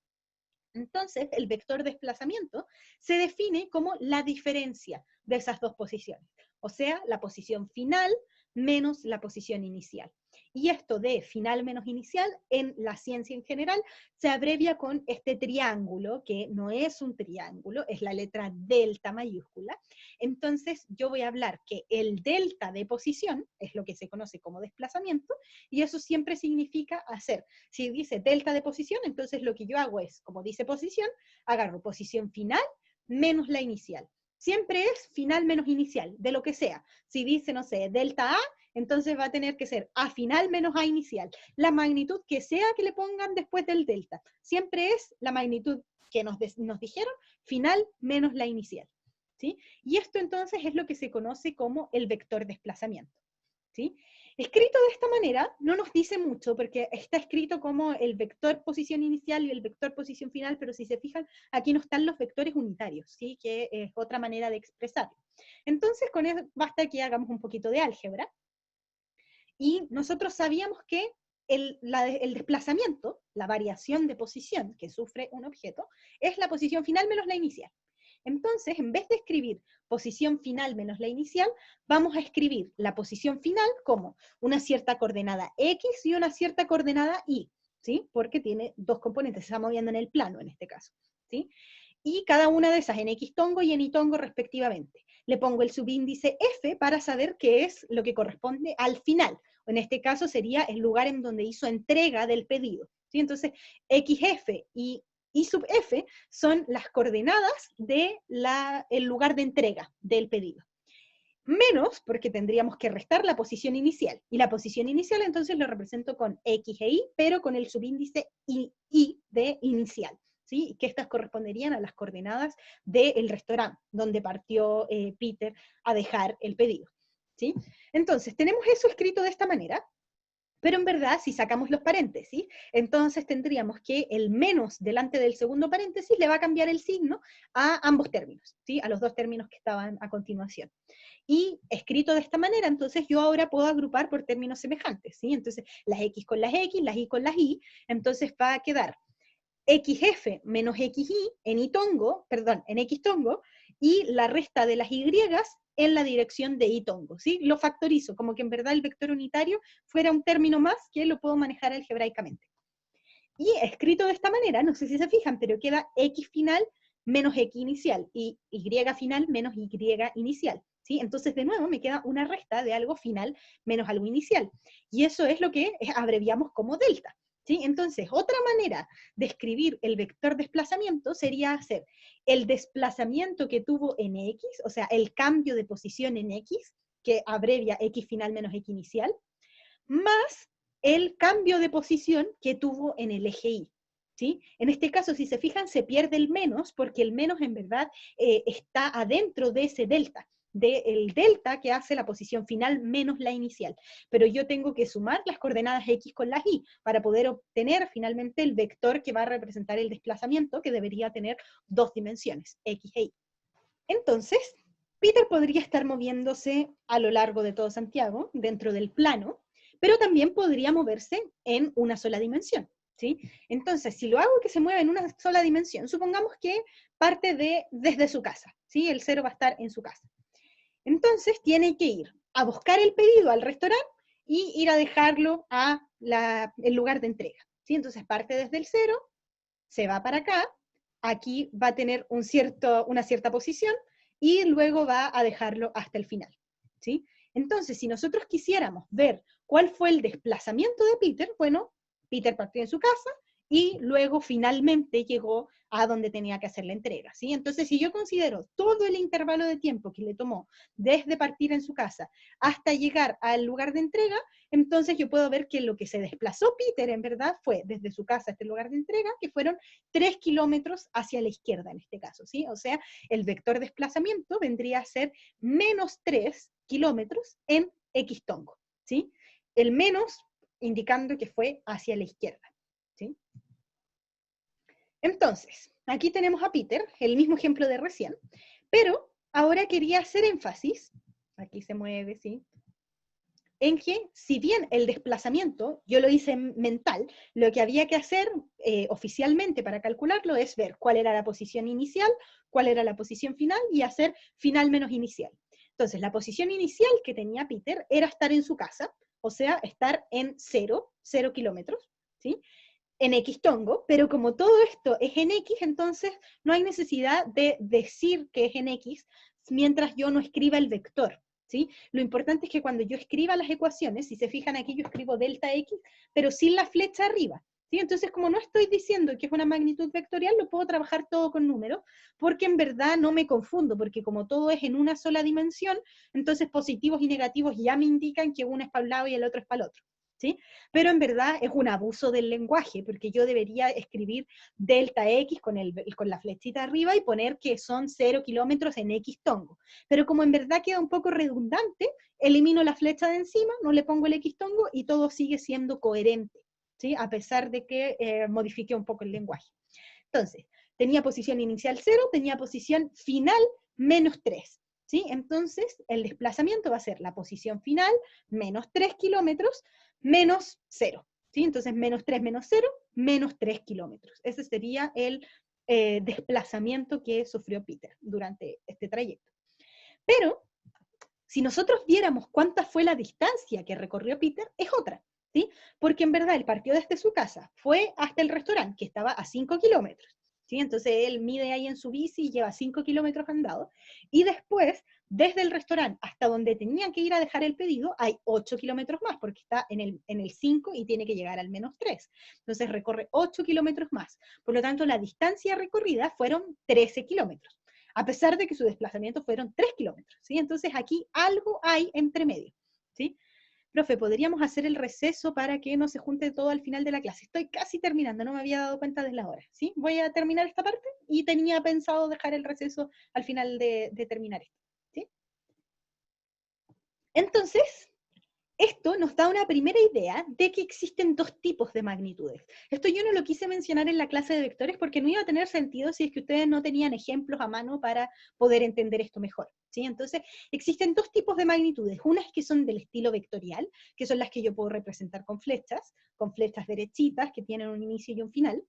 Entonces, el vector desplazamiento se define como la diferencia de esas dos posiciones, o sea, la posición final menos la posición inicial. Y esto de final menos inicial, en la ciencia en general, se abrevia con este triángulo, que no es un triángulo, es la letra delta mayúscula. Entonces, yo voy a hablar que el delta de posición es lo que se conoce como desplazamiento, y eso siempre significa hacer, si dice delta de posición, entonces lo que yo hago es, como dice posición, agarro posición final menos la inicial. Siempre es final menos inicial, de lo que sea. Si dice, no sé, delta A, entonces va a tener que ser A final menos A inicial. La magnitud que sea que le pongan después del delta. Siempre es la magnitud que nos dijeron, final menos la inicial, ¿sí? Y esto entonces es lo que se conoce como el vector desplazamiento, ¿sí? Escrito de esta manera no nos dice mucho porque está escrito como el vector posición inicial y el vector posición final, pero si se fijan, aquí no están los vectores unitarios, ¿sí? Que es otra manera de expresarlo. Entonces, con eso basta que hagamos un poquito de álgebra. Y nosotros sabíamos que el desplazamiento, la variación de posición que sufre un objeto, es la posición final menos la inicial. Entonces, en vez de escribir posición final menos la inicial, vamos a escribir la posición final como una cierta coordenada x y una cierta coordenada y, ¿sí? Porque tiene dos componentes, se está moviendo en el plano en este caso, ¿sí? Y cada una de esas en x tongo y en y tongo respectivamente. Le pongo el subíndice f para saber qué es lo que corresponde al final. En este caso sería el lugar en donde hizo entrega del pedido, ¿sí? Entonces, xf y sub f son las coordenadas del lugar de entrega del pedido. Menos, porque tendríamos que restar la posición inicial. Y la posición inicial entonces lo represento con x e y, pero con el subíndice y de inicial, ¿sí? Que estas corresponderían a las coordenadas del restaurante donde partió Peter a dejar el pedido, ¿sí? Entonces, tenemos eso escrito de esta manera. Pero en verdad, si sacamos los paréntesis, entonces tendríamos que el menos delante del segundo paréntesis le va a cambiar el signo a ambos términos, ¿sí? A los dos términos que estaban a continuación. Y escrito de esta manera, entonces yo ahora puedo agrupar por términos semejantes, ¿sí? Entonces, las x con las x, las y con las y, entonces va a quedar xf menos xy en y-tongo, perdón, en x-tongo, y la resta de las y en la dirección de y-tongo, ¿sí? Lo factorizo, como que en verdad el vector unitario fuera un término más que lo puedo manejar algebraicamente. Y escrito de esta manera, no sé si se fijan, pero queda x final menos x inicial, y y final menos y inicial, ¿sí? Entonces, de nuevo, me queda una resta de algo final menos algo inicial. Y eso es lo que abreviamos como delta, ¿sí? Entonces, otra manera de escribir el vector desplazamiento sería hacer el desplazamiento que tuvo en x, o sea, el cambio de posición en x, que abrevia x final menos x inicial, más el cambio de posición que tuvo en el eje Y, ¿sí? En este caso, si se fijan, se pierde el menos, porque el menos en verdad está adentro de ese delta, del delta que hace la posición final menos la inicial. Pero yo tengo que sumar las coordenadas x con las y para poder obtener finalmente el vector que va a representar el desplazamiento, que debería tener dos dimensiones, x e y. Entonces, Peter podría estar moviéndose a lo largo de todo Santiago, dentro del plano, pero también podría moverse en una sola dimensión, ¿sí? Entonces, si lo hago que se mueva en una sola dimensión, supongamos que parte desde su casa, ¿sí? El 0 va a estar en su casa. Entonces, tiene que ir a buscar el pedido al restaurante y ir a dejarlo a el lugar de entrega. ¿Sí? Entonces parte desde el 0, se va para acá, aquí va a tener una cierta posición y luego va a dejarlo hasta el final. ¿Sí? Entonces, si nosotros quisiéramos ver cuál fue el desplazamiento de Peter, bueno, Peter partió en su casa y luego finalmente llegó a donde tenía que hacer la entrega, ¿sí? Entonces, si yo considero todo el intervalo de tiempo que le tomó desde partir en su casa hasta llegar al lugar de entrega, entonces yo puedo ver que lo que se desplazó Peter en verdad fue desde su casa hasta el lugar de entrega, que fueron 3 kilómetros hacia la izquierda en este caso, ¿sí? O sea, el vector de desplazamiento vendría a ser menos 3 kilómetros en X tongo, ¿sí? El menos indicando que fue hacia la izquierda, ¿sí? Entonces, aquí tenemos a Peter, el mismo ejemplo de recién, pero ahora quería hacer énfasis, aquí se mueve, ¿sí? En que, si bien el desplazamiento, yo lo hice mental, lo que había que hacer oficialmente para calcularlo es ver cuál era la posición inicial, cuál era la posición final y hacer final menos inicial. Entonces, la posición inicial que tenía Peter era estar en su casa, o sea, estar en 0 kilómetros, ¿sí? En X tongo, pero como todo esto es en X, entonces no hay necesidad de decir que es en X mientras yo no escriba el vector, ¿sí? Lo importante es que cuando yo escriba las ecuaciones, si se fijan aquí yo escribo delta X, pero sin la flecha arriba, ¿sí? Entonces, como no estoy diciendo que es una magnitud vectorial, lo puedo trabajar todo con números, porque en verdad no me confundo, porque como todo es en una sola dimensión, entonces positivos y negativos ya me indican que uno es para un lado y el otro es para el otro, ¿sí? Pero en verdad es un abuso del lenguaje, porque yo debería escribir delta X con la flechita arriba y poner que son 0 kilómetros en X tongo. Pero como en verdad queda un poco redundante, elimino la flecha de encima, no le pongo el X tongo y todo sigue siendo coherente, ¿sí? A pesar de que modifique un poco el lenguaje. Entonces, tenía posición inicial 0, tenía posición final menos 3. ¿Sí? Entonces, el desplazamiento va a ser la posición final, menos 3 kilómetros, menos 0. ¿Sí? Entonces, menos 3 menos 0, menos 3 kilómetros. Ese sería el desplazamiento que sufrió Peter durante este trayecto. Pero, si nosotros viéramos cuánta fue la distancia que recorrió Peter, es otra. ¿Sí? Porque en verdad él partió desde su casa, fue hasta el restaurante, que estaba a 5 kilómetros. ¿Sí? Entonces él mide ahí en su bici, lleva 5 kilómetros andado, y después, desde el restaurante hasta donde tenían que ir a dejar el pedido, hay 8 kilómetros más, porque está en el 5 y tiene que llegar al menos 3. Entonces recorre 8 kilómetros más. Por lo tanto, la distancia recorrida fueron 13 kilómetros, a pesar de que su desplazamiento fueron 3 kilómetros, ¿sí? Entonces aquí algo hay entre medio, ¿sí? Profe, ¿podríamos hacer el receso para que no se junte todo al final de la clase? Estoy casi terminando, no me había dado cuenta de la hora, ¿sí? Voy a terminar esta parte y tenía pensado dejar el receso al final de terminar esto, ¿sí? Entonces, esto nos da una primera idea de que existen dos tipos de magnitudes. Esto yo no lo quise mencionar en la clase de vectores porque no iba a tener sentido si es que ustedes no tenían ejemplos a mano para poder entender esto mejor, ¿sí? Entonces, existen dos tipos de magnitudes. Unas que son del estilo vectorial, que son las que yo puedo representar con flechas derechitas que tienen un inicio y un final,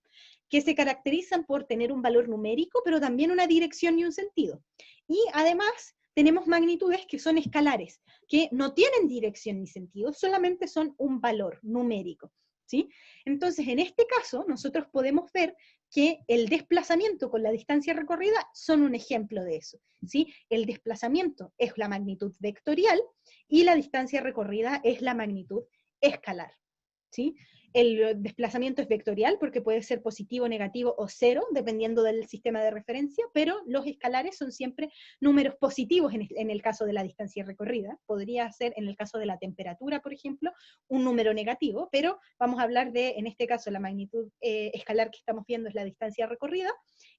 que se caracterizan por tener un valor numérico, pero también una dirección y un sentido. Y además, tenemos magnitudes que son escalares, que no tienen dirección ni sentido, solamente son un valor numérico, ¿sí? Entonces, en este caso, nosotros podemos ver que el desplazamiento con la distancia recorrida son un ejemplo de eso, ¿sí? El desplazamiento es la magnitud vectorial y la distancia recorrida es la magnitud escalar, ¿sí? El desplazamiento es vectorial porque puede ser positivo, negativo o cero, dependiendo del sistema de referencia, pero los escalares son siempre números positivos en el caso de la distancia recorrida. Podría ser, en el caso de la temperatura, por ejemplo, un número negativo, pero vamos a hablar de, en este caso, la magnitud escalar que estamos viendo es la distancia recorrida,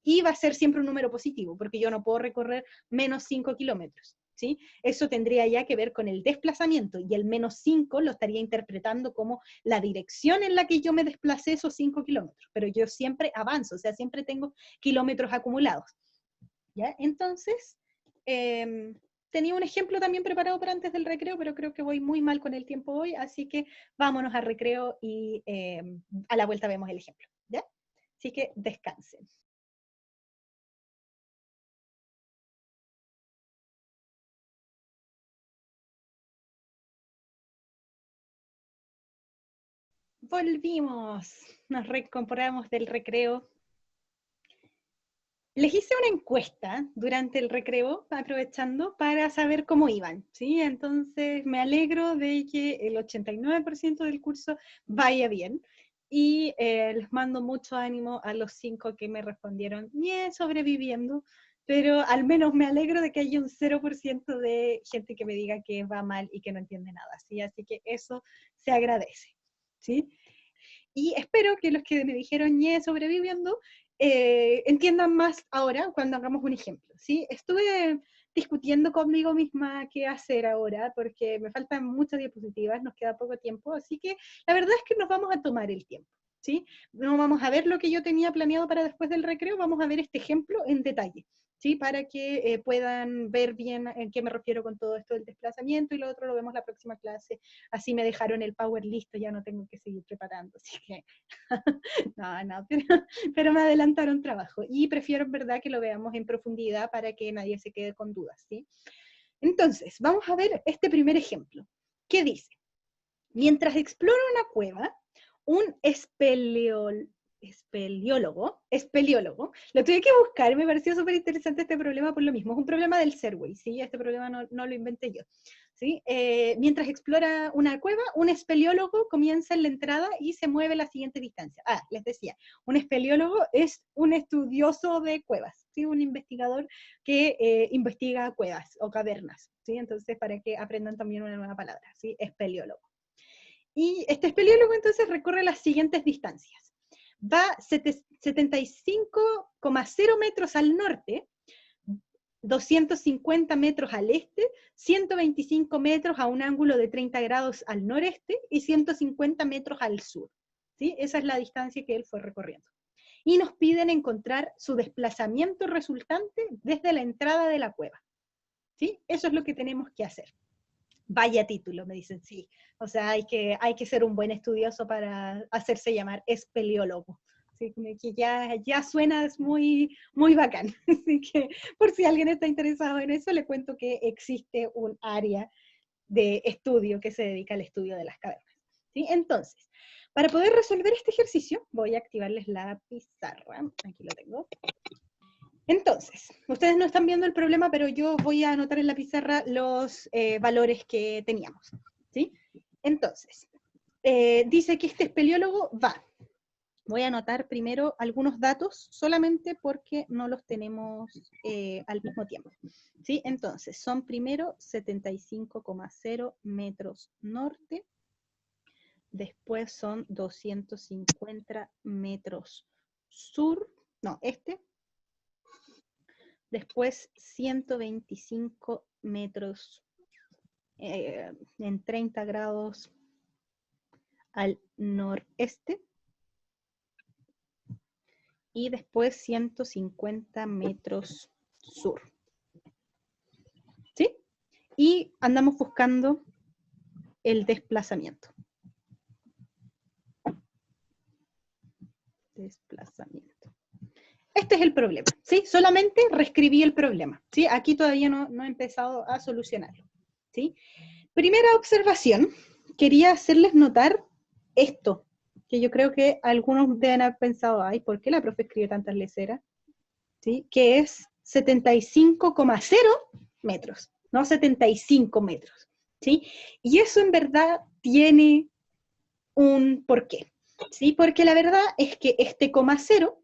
y va a ser siempre un número positivo, porque yo no puedo recorrer menos 5 kilómetros. ¿Sí? Eso tendría ya que ver con el desplazamiento, y el menos 5 lo estaría interpretando como la dirección en la que yo me desplacé esos 5 kilómetros, pero yo siempre avanzo, o sea, siempre tengo kilómetros acumulados. ¿Ya? Entonces, tenía un ejemplo también preparado para antes del recreo, pero creo que voy muy mal con el tiempo hoy, así que vámonos al recreo y a la vuelta vemos el ejemplo. ¿Ya? Así que descansen. Volvimos, nos reincorporamos del recreo. Les hice una encuesta durante el recreo, aprovechando, para saber cómo iban, ¿sí? Entonces me alegro de que el 89% del curso vaya bien, y les mando mucho ánimo a los 5 que me respondieron, bien, sobreviviendo, pero al menos me alegro de que haya un 0% de gente que me diga que va mal y que no entiende nada, ¿sí? Así que eso se agradece, ¿sí? Y espero que los que me dijeron ñe sobreviviendo entiendan más ahora cuando hagamos un ejemplo, ¿sí? Estuve discutiendo conmigo misma qué hacer ahora, porque me faltan muchas diapositivas, nos queda poco tiempo, así que la verdad es que nos vamos a tomar el tiempo, ¿sí? No vamos a ver lo que yo tenía planeado para después del recreo, vamos a ver este ejemplo en detalle, ¿sí? Para que puedan ver bien en qué me refiero con todo esto del desplazamiento, y lo otro lo vemos la próxima clase. Así me dejaron el power listo, ya no tengo que seguir preparando, así que no, pero me adelantaron trabajo, y prefiero en verdad que lo veamos en profundidad para que nadie se quede con dudas, ¿sí? Entonces, vamos a ver este primer ejemplo. ¿Qué dice? Mientras explora una cueva, un espeleólogo, lo tuve que buscar, me pareció súper interesante este problema por lo mismo, es un problema del Serway, ¿sí? Este problema no lo inventé yo, ¿sí? Mientras explora una cueva, un espeleólogo comienza en la entrada y se mueve la siguiente distancia. Les decía, un espeleólogo es un estudioso de cuevas, ¿sí? Un investigador que investiga cuevas o cavernas, ¿sí? Entonces, para que aprendan también una nueva palabra, ¿sí? Espeleólogo. Y este espeleólogo entonces recorre las siguientes distancias. Va 75,0 metros al norte, 250 metros al este, 125 metros a un ángulo de 30 grados al noreste y 150 metros al sur, ¿sí? Esa es la distancia que él fue recorriendo. Y nos piden encontrar su desplazamiento resultante desde la entrada de la cueva, ¿sí? Eso es lo que tenemos que hacer. Vaya título, me dicen, sí. O sea, hay que ser un buen estudioso para hacerse llamar espeleólogo. Así que ya suena muy, muy bacán. Así que por si alguien está interesado en eso, le cuento que existe un área de estudio que se dedica al estudio de las cavernas, ¿sí? Entonces, para poder resolver este ejercicio, voy a activarles la pizarra. Aquí lo tengo. Entonces, ustedes no están viendo el problema, pero yo voy a anotar en la pizarra los valores que teníamos, ¿sí? Entonces, dice que este espeleólogo va. Voy a anotar primero algunos datos, solamente porque no los tenemos al mismo tiempo, ¿sí? Entonces, son primero 75,0 metros norte, después son 250 metros sur, no, después 125 metros en 30 grados al noreste, y después 150 metros sur, ¿sí? Y andamos buscando el desplazamiento. Este es el problema, ¿sí? Solamente reescribí el problema, ¿sí? Aquí todavía no he empezado a solucionarlo, ¿sí? Primera observación, quería hacerles notar esto, que yo creo que algunos deben haber pensado, ay, ¿por qué la profe escribe tantas leceras? ¿Sí? Que es 75,0 metros, no 75 metros, ¿sí? Y eso en verdad tiene un porqué, ¿sí? Porque la verdad es que este coma cero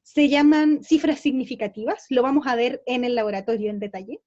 se llaman cifras significativas, lo vamos a ver en el laboratorio en detalle,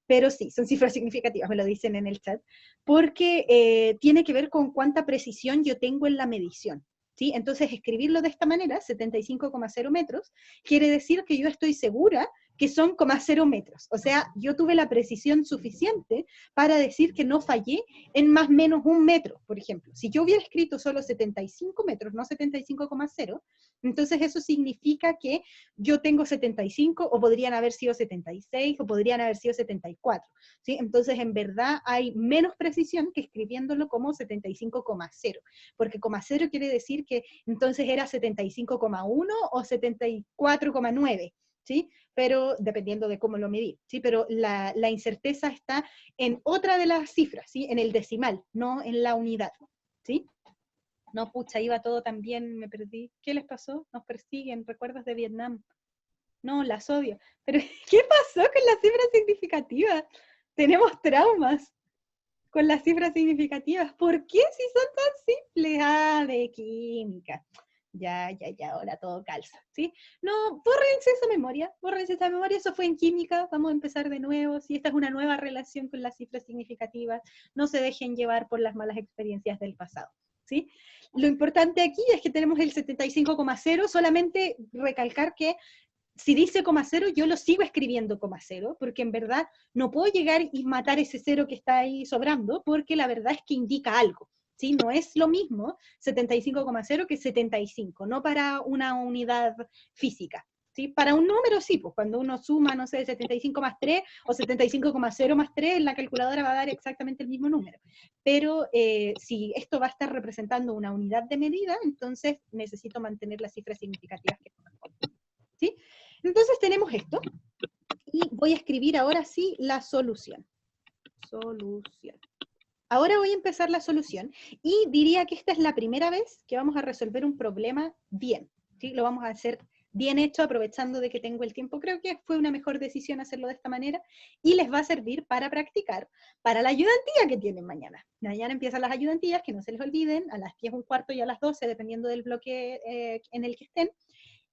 pero sí, son cifras significativas, me lo dicen en el chat, porque tiene que ver con cuánta precisión yo tengo en la medición, ¿sí? Entonces, escribirlo de esta manera, 75,0 metros, quiere decir que yo estoy segura que son 0,0 metros. O sea, yo tuve la precisión suficiente para decir que no fallé en más o menos 1 metro, por ejemplo. Si yo hubiera escrito solo 75 metros, no 75,0, entonces eso significa que yo tengo 75, o podrían haber sido 76, o podrían haber sido 74, ¿sí? Entonces, en verdad, hay menos precisión que escribiéndolo como 75,0, porque 0 quiere decir que entonces era 75,1 o 74,9, ¿sí? Pero dependiendo de cómo lo medí, ¿sí? Pero la incerteza está en otra de las cifras, ¿sí? En el decimal, no en la unidad, ¿sí? No, pucha, iba todo tan bien, me perdí. ¿Qué les pasó? Nos persiguen, recuerdos de Vietnam. No, las odio. Pero, ¿qué pasó con las cifras significativas? Tenemos traumas con las cifras significativas. ¿Por qué si son tan simples? Ah, de química. Ya, ahora todo calza, ¿sí? No, bórrense esa memoria, eso fue en química, vamos a empezar de nuevo, si esta es una nueva relación con las cifras significativas, no se dejen llevar por las malas experiencias del pasado, ¿sí? Lo importante aquí es que tenemos el 75,0, solamente recalcar que si dice coma cero, yo lo sigo escribiendo coma cero, porque en verdad no puedo llegar y matar ese cero que está ahí sobrando, porque la verdad es que indica algo. ¿Sí? No es lo mismo 75,0 que 75, no para una unidad física. ¿Sí? Para un número sí, pues cuando uno suma, no sé, 75 más 3 o 75,0 más 3, la calculadora va a dar exactamente el mismo número. Pero si esto va a estar representando una unidad de medida, entonces necesito mantener las cifras significativas que corresponden. ¿Sí? Entonces tenemos esto, y voy a escribir ahora sí la solución. Solución. Ahora voy a empezar la solución, y diría que esta es la primera vez que vamos a resolver un problema bien, ¿sí? Lo vamos a hacer bien hecho, aprovechando de que tengo el tiempo. Creo que fue una mejor decisión hacerlo de esta manera, y les va a servir para practicar para la ayudantía que tienen mañana. Mañana empiezan las ayudantías, que no se les olviden, a las 10:15 y a las 12, dependiendo del bloque en el que estén,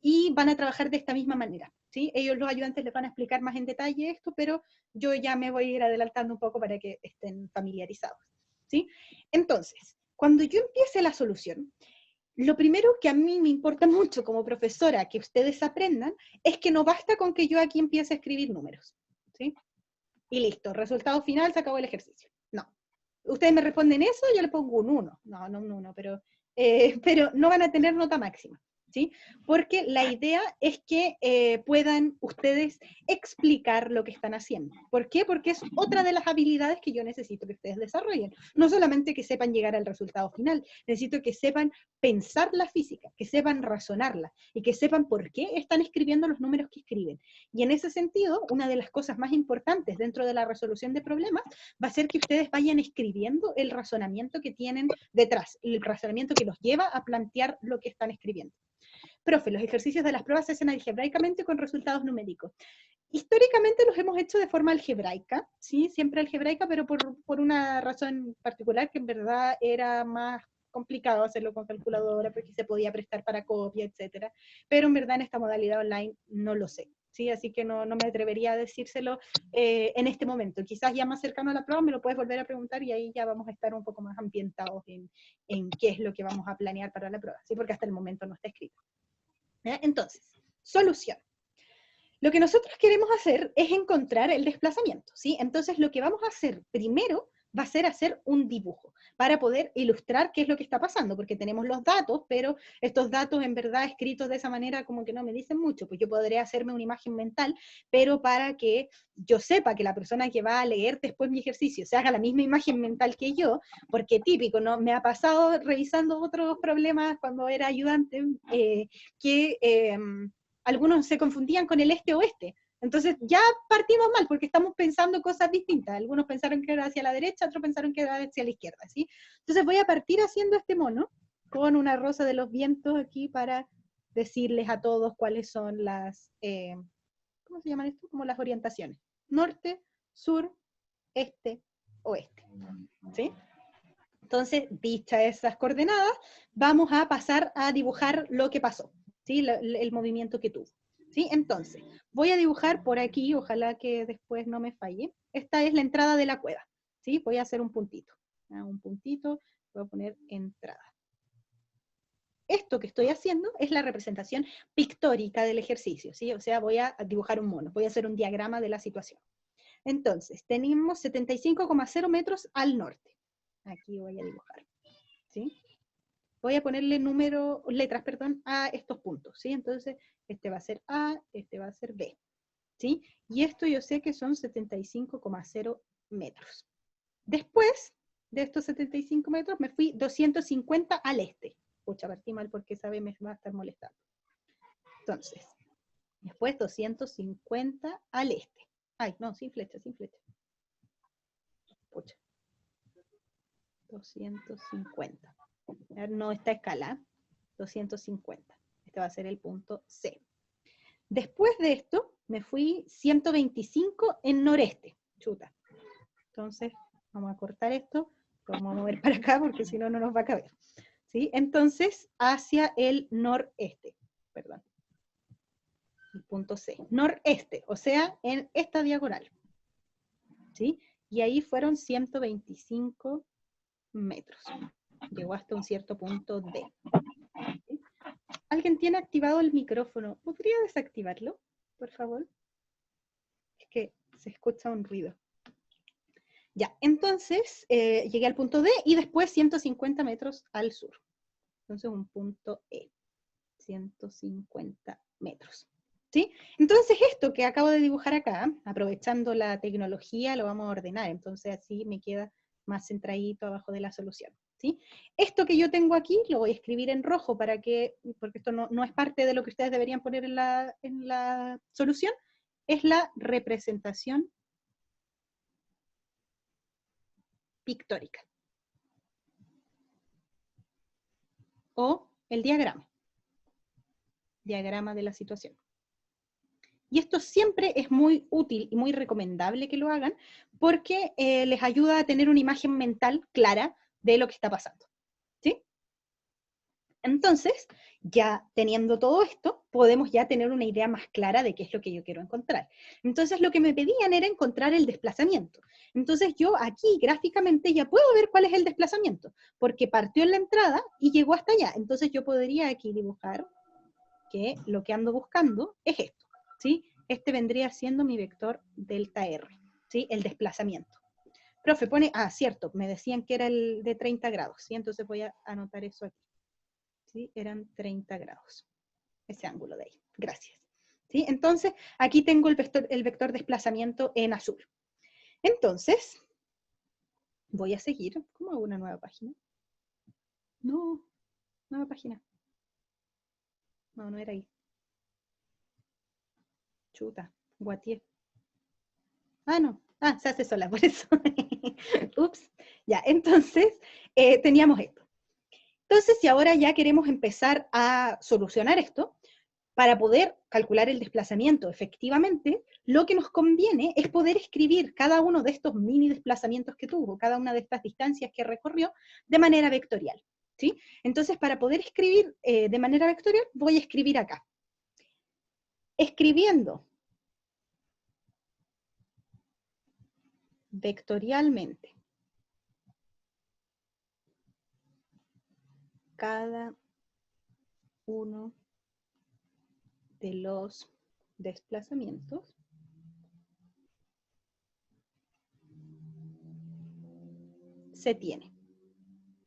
y van a trabajar de esta misma manera, ¿sí? Ellos, los ayudantes, les van a explicar más en detalle esto, pero yo ya me voy a ir adelantando un poco para que estén familiarizados, ¿sí? Entonces, cuando yo empiece la solución, lo primero que a mí me importa mucho como profesora que ustedes aprendan es que no basta con que yo aquí empiece a escribir números, ¿sí? Y listo, resultado final, se acabó el ejercicio. No. Ustedes me responden eso, yo le pongo un 1. No un 1, pero no van a tener nota máxima, ¿sí? Porque la idea es que puedan ustedes explicar lo que están haciendo. ¿Por qué? Porque es otra de las habilidades que yo necesito que ustedes desarrollen. No solamente que sepan llegar al resultado final, necesito que sepan pensar la física, que sepan razonarla y que sepan por qué están escribiendo los números que escriben. Y en ese sentido, una de las cosas más importantes dentro de la resolución de problemas va a ser que ustedes vayan escribiendo el razonamiento que tienen detrás, el razonamiento que los lleva a plantear lo que están escribiendo. Profe, los ejercicios de las pruebas se hacen algebraicamente con resultados numéricos. Históricamente los hemos hecho de forma algebraica, ¿sí? Siempre algebraica, pero por una razón particular, que en verdad era más complicado hacerlo con calculadora, porque se podía prestar para copia, etcétera. Pero en verdad en esta modalidad online no lo sé, ¿sí? Así que no me atrevería a decírselo en este momento. Quizás ya más cercano a la prueba me lo puedes volver a preguntar, y ahí ya vamos a estar un poco más ambientados en qué es lo que vamos a planear para la prueba, ¿sí? Porque hasta el momento no está escrito. ¿Ya? Entonces, solución. Lo que nosotros queremos hacer es encontrar el desplazamiento, ¿sí? Entonces, lo que vamos a hacer primero va a ser hacer un dibujo para poder ilustrar qué es lo que está pasando, porque tenemos los datos, pero estos datos en verdad escritos de esa manera como que no me dicen mucho. Pues yo podría hacerme una imagen mental, pero para que yo sepa que la persona que va a leer después mi ejercicio se haga la misma imagen mental que yo, porque típico, ¿no? Me ha pasado revisando otros problemas cuando era ayudante, que algunos se confundían con el este-oeste. Entonces ya partimos mal, porque estamos pensando cosas distintas. Algunos pensaron que era hacia la derecha, otros pensaron que era hacia la izquierda, ¿sí? Entonces voy a partir haciendo este mono con una rosa de los vientos aquí para decirles a todos cuáles son las, ¿cómo se llaman esto? Como las orientaciones. Norte, sur, este, oeste, ¿sí? Entonces, dichas esas coordenadas, vamos a pasar a dibujar lo que pasó, ¿sí? El movimiento que tuvo, ¿sí? Entonces, voy a dibujar por aquí, ojalá que después no me falle. Esta es la entrada de la cueva, ¿sí? Voy a hacer un puntito, un puntito, voy a poner entrada. Esto que estoy haciendo es la representación pictórica del ejercicio, ¿sí? O sea, voy a dibujar un mono, voy a hacer un diagrama de la situación. Entonces, tenemos 75,0 metros al norte. Aquí voy a dibujar, ¿sí? Voy a ponerle letras, a estos puntos, ¿sí? Entonces, este va a ser A, este va a ser B, ¿sí? Y esto yo sé que son 75,0 metros. Después de estos 75 metros, me fui 250 al este. Pucha, partí mal porque esa B me va a estar molestando. Entonces, después 250 al este. Ay, no, sin flecha, sin flecha. Pucha. 250. No esta escala, 250. Este va a ser el punto C. Después de esto, me fui 125 en noreste. Chuta. Entonces, vamos a cortar esto, lo vamos a mover para acá porque si no, no nos va a caber. ¿Sí? Entonces, hacia el noreste, perdón. El punto C. Noreste, o sea, en esta diagonal. ¿Sí? Y ahí fueron 125 metros. Llegó hasta un cierto punto D. ¿Sí? ¿Alguien tiene activado el micrófono? ¿Podría desactivarlo, por favor? Es que se escucha un ruido. Ya, entonces llegué al punto D y después 150 metros al sur. Entonces un punto E. 150 metros. ¿Sí? Entonces esto que acabo de dibujar acá, aprovechando la tecnología, lo vamos a ordenar. Entonces así me queda más centradito abajo de la solución. ¿Sí? Esto que yo tengo aquí lo voy a escribir en rojo para que, porque esto no es parte de lo que ustedes deberían poner en la solución, es la representación pictórica. O el diagrama. Diagrama de la situación. Y esto siempre es muy útil y muy recomendable que lo hagan porque les ayuda a tener una imagen mental clara de lo que está pasando. ¿Sí? Entonces, ya teniendo todo esto, podemos ya tener una idea más clara de qué es lo que yo quiero encontrar. Entonces, lo que me pedían era encontrar el desplazamiento. Entonces, yo aquí gráficamente ya puedo ver cuál es el desplazamiento, porque partió en la entrada y llegó hasta allá. Entonces, yo podría aquí dibujar que lo que ando buscando es esto, ¿sí? Este vendría siendo mi vector delta R, ¿sí? El desplazamiento. Profe, pone, cierto, me decían que era el de 30 grados, ¿sí? Entonces voy a anotar eso aquí, ¿sí? Eran 30 grados, ese ángulo de ahí, gracias. ¿Sí? Entonces, aquí tengo el vector desplazamiento en azul. Entonces, voy a seguir, ¿cómo hago una nueva página? No, nueva página. No era ahí. Chuta, guatié. No. Se hace sola, por eso. Ups. Ya, entonces, teníamos esto. Entonces, si ahora ya queremos empezar a solucionar esto, para poder calcular el desplazamiento efectivamente, lo que nos conviene es poder escribir cada uno de estos mini desplazamientos que tuvo, cada una de estas distancias que recorrió, de manera vectorial. ¿Sí? Entonces, para poder escribir de manera vectorial, voy a escribir acá. Escribiendo vectorialmente cada uno de los desplazamientos, se tiene.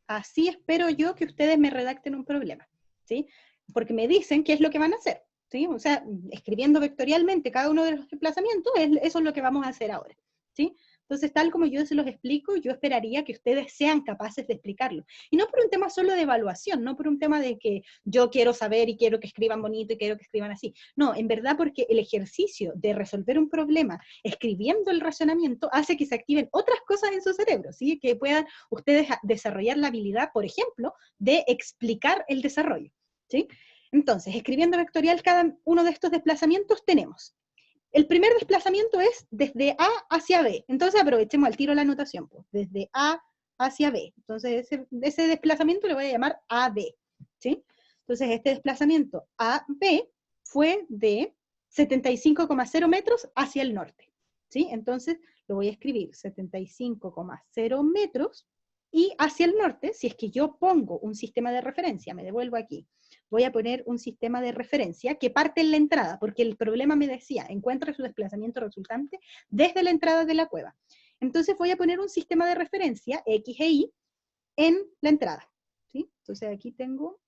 Así espero yo que ustedes me redacten un problema, ¿sí? Porque me dicen qué es lo que van a hacer, ¿sí? O sea, escribiendo vectorialmente cada uno de los desplazamientos, eso es lo que vamos a hacer ahora, ¿sí? Entonces, tal como yo se los explico, yo esperaría que ustedes sean capaces de explicarlo. Y no por un tema solo de evaluación, no por un tema de que yo quiero saber y quiero que escriban bonito y quiero que escriban así. No, en verdad porque el ejercicio de resolver un problema escribiendo el razonamiento hace que se activen otras cosas en su cerebro, ¿sí? Que puedan ustedes desarrollar la habilidad, por ejemplo, de explicar el desarrollo, ¿sí? Entonces, escribiendo vectorial cada uno de estos desplazamientos tenemos. El primer desplazamiento es desde A hacia B. Entonces aprovechemos al tiro la anotación, pues, desde A hacia B. Entonces ese desplazamiento le voy a llamar AB, ¿sí? Entonces este desplazamiento AB fue de 75,0 metros hacia el norte, ¿sí? Entonces lo voy a escribir 75,0 metros y hacia el norte, si es que yo pongo un sistema de referencia, me devuelvo aquí, voy a poner un sistema de referencia que parte en la entrada, porque el problema me decía, encuentra su desplazamiento resultante desde la entrada de la cueva. Entonces voy a poner un sistema de referencia, X e Y, en la entrada, ¿sí? Entonces aquí tengo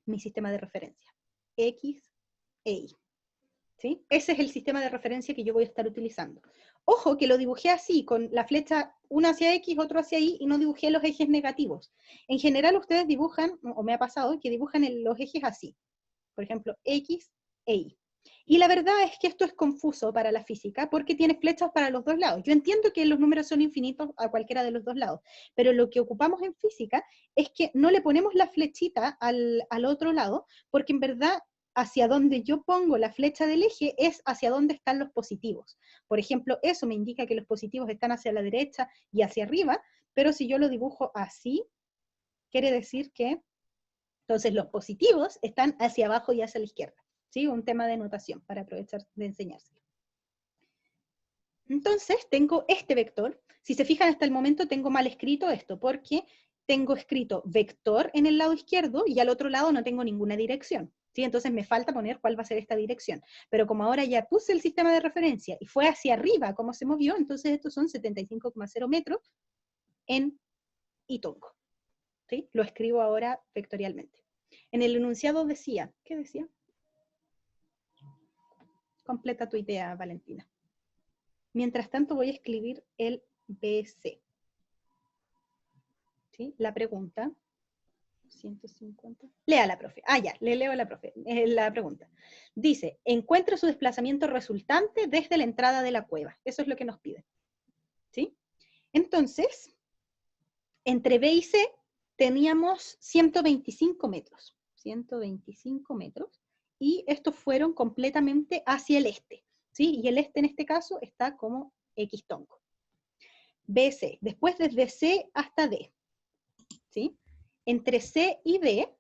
mi sistema de referencia, X e Y, ¿sí? Ese es el sistema de referencia que yo voy a estar utilizando. Ojo que lo dibujé así, con la flecha, uno hacia X, otro hacia Y, y no dibujé los ejes negativos. En general ustedes dibujan, o me ha pasado, que dibujan los ejes así. Por ejemplo, X e Y. Y la verdad es que esto es confuso para la física porque tiene flechas para los dos lados. Yo entiendo que los números son infinitos a cualquiera de los dos lados, pero lo que ocupamos en física es que no le ponemos la flechita al otro lado, porque en verdad hacia donde yo pongo la flecha del eje es hacia donde están los positivos. Por ejemplo, eso me indica que los positivos están hacia la derecha y hacia arriba, pero si yo lo dibujo así, quiere decir que entonces los positivos están hacia abajo y hacia la izquierda. ¿Sí? Un tema de notación para aprovechar de enseñárselo. Entonces tengo este vector. Si se fijan hasta el momento tengo mal escrito esto, porque tengo escrito vector en el lado izquierdo y al otro lado no tengo ninguna dirección. ¿Sí? Entonces me falta poner cuál va a ser esta dirección. Pero como ahora ya puse el sistema de referencia y fue hacia arriba como se movió, entonces estos son 75,0 metros en Itongo. ¿Sí? Lo escribo ahora vectorialmente. En el enunciado decía, ¿qué decía? Completa tu idea, Valentina. Mientras tanto voy a escribir el BC. ¿Sí? La pregunta. 150. Lea la profe. Ah, ya, le leo a la profe. La pregunta. Dice, encuentra su desplazamiento resultante desde la entrada de la cueva. Eso es lo que nos pide. ¿Sí? Entonces, entre B y C teníamos 125 metros. 125 metros. Y estos fueron completamente hacia el este. ¿Sí? Y el este en este caso está como X tongo. BC, después desde C hasta D. ¿Sí? Entre C y D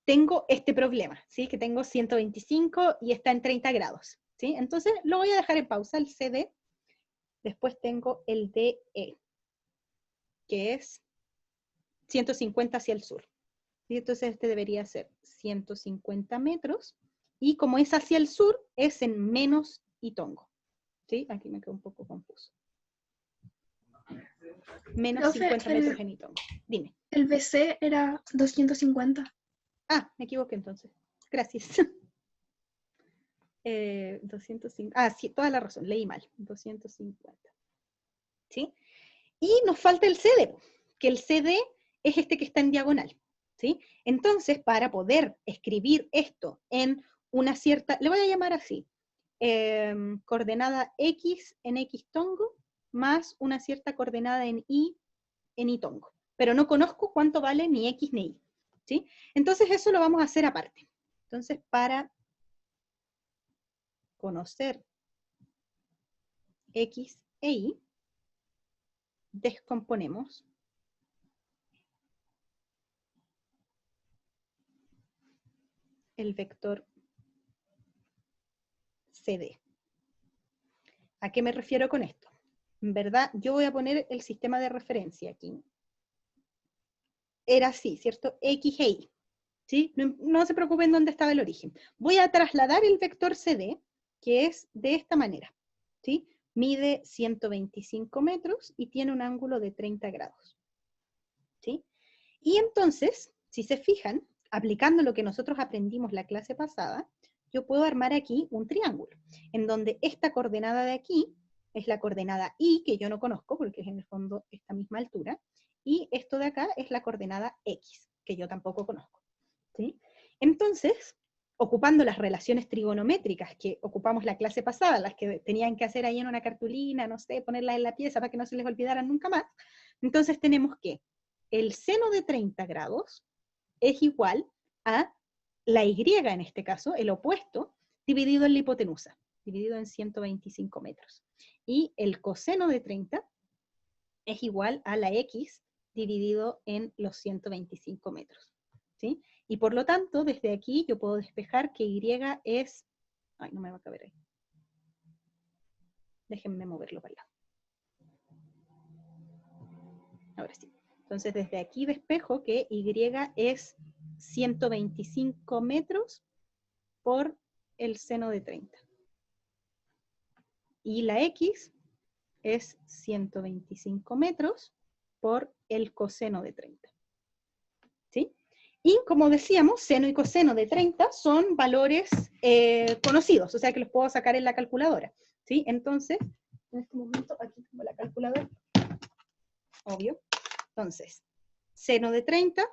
tengo este problema, ¿sí? Que tengo 125 y está en 30 grados. ¿Sí? Entonces lo voy a dejar en pausa, el CD. Después tengo el DE, que es 150 hacia el sur. ¿Sí? Entonces este debería ser 150 metros. Y como es hacia el sur, es en menos Itongo. ¿Sí? Aquí me quedo un poco confuso. Menos Profe, 50 metros en Itongo. Dime. El BC era 250. Ah, me equivoqué entonces. Gracias. 250. Ah, sí, toda la razón, leí mal. 250. ¿Sí? Y nos falta el CD, que el CD es este que está en diagonal. ¿Sí? Entonces, para poder escribir esto en una cierta, le voy a llamar así, coordenada X en X tongo, más una cierta coordenada en Y tongo. Pero no conozco cuánto vale ni X ni Y. ¿Sí? Entonces eso lo vamos a hacer aparte. Entonces, para conocer X e Y, descomponemos el vector CD. ¿A qué me refiero con esto? En verdad, yo voy a poner el sistema de referencia aquí. Era así, ¿cierto? X e Y. ¿Sí? No se preocupen dónde estaba el origen. Voy a trasladar el vector CD, que es de esta manera. ¿Sí? Mide 125 metros y tiene un ángulo de 30 grados. ¿Sí? Y entonces, si se fijan, aplicando lo que nosotros aprendimos la clase pasada, yo puedo armar aquí un triángulo, en donde esta coordenada de aquí es la coordenada Y, que yo no conozco, porque es en el fondo esta misma altura, y esto de acá es la coordenada X, que yo tampoco conozco. ¿Sí? Entonces, ocupando las relaciones trigonométricas que ocupamos la clase pasada, las que tenían que hacer ahí en una cartulina, no sé, ponerlas en la pieza para que no se les olvidaran nunca más, entonces tenemos que el seno de 30 grados es igual a la Y en este caso, el opuesto, dividido en la hipotenusa, dividido en 125 metros. Y el coseno de 30 es igual a la X dividido en los 125 metros. ¿Sí? Y por lo tanto, desde aquí yo puedo despejar que Y es... Ay, no me va a caber ahí. Déjenme moverlo para allá. Ahora sí. Entonces, desde aquí despejo que Y es 125 metros por el seno de 30. Y la X es 125 metros por el coseno de 30. ¿Sí? Y como decíamos, seno y coseno de 30 son valores conocidos, o sea que los puedo sacar en la calculadora. ¿Sí? Entonces, en este momento aquí tengo la calculadora. Obvio. Entonces, seno de 30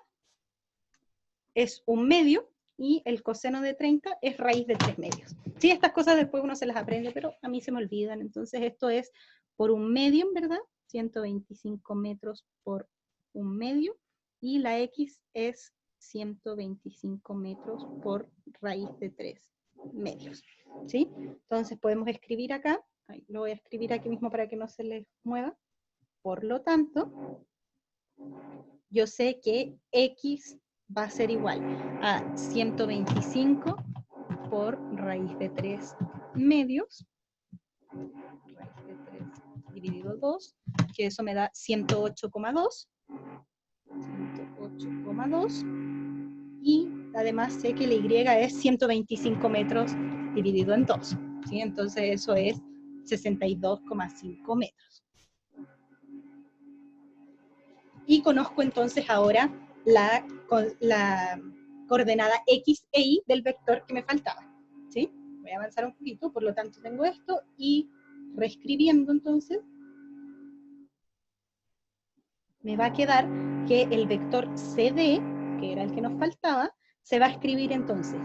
es 1/2 y el coseno de 30 es raíz de 3 medios. Sí, estas cosas después uno se las aprende, pero a mí se me olvidan. Entonces esto es por un medio, ¿verdad? 125 metros por un medio, y la X es 125 metros por raíz de 3 medios. ¿Sí? Entonces podemos escribir acá, lo voy a escribir aquí mismo para que no se les mueva. Por lo tanto, yo sé que X va a ser igual a 125 por raíz de 3 medios, raíz de 3 dividido 2, que eso me da 108,2, 108,2, y además sé que la Y es 125 metros dividido en 2, ¿sí? Entonces eso es 62,5 metros. Y conozco entonces ahora la coordenada X e Y del vector que me faltaba, ¿sí? Voy a avanzar un poquito, por lo tanto tengo esto, y reescribiendo entonces, me va a quedar que el vector CD, que era el que nos faltaba, se va a escribir entonces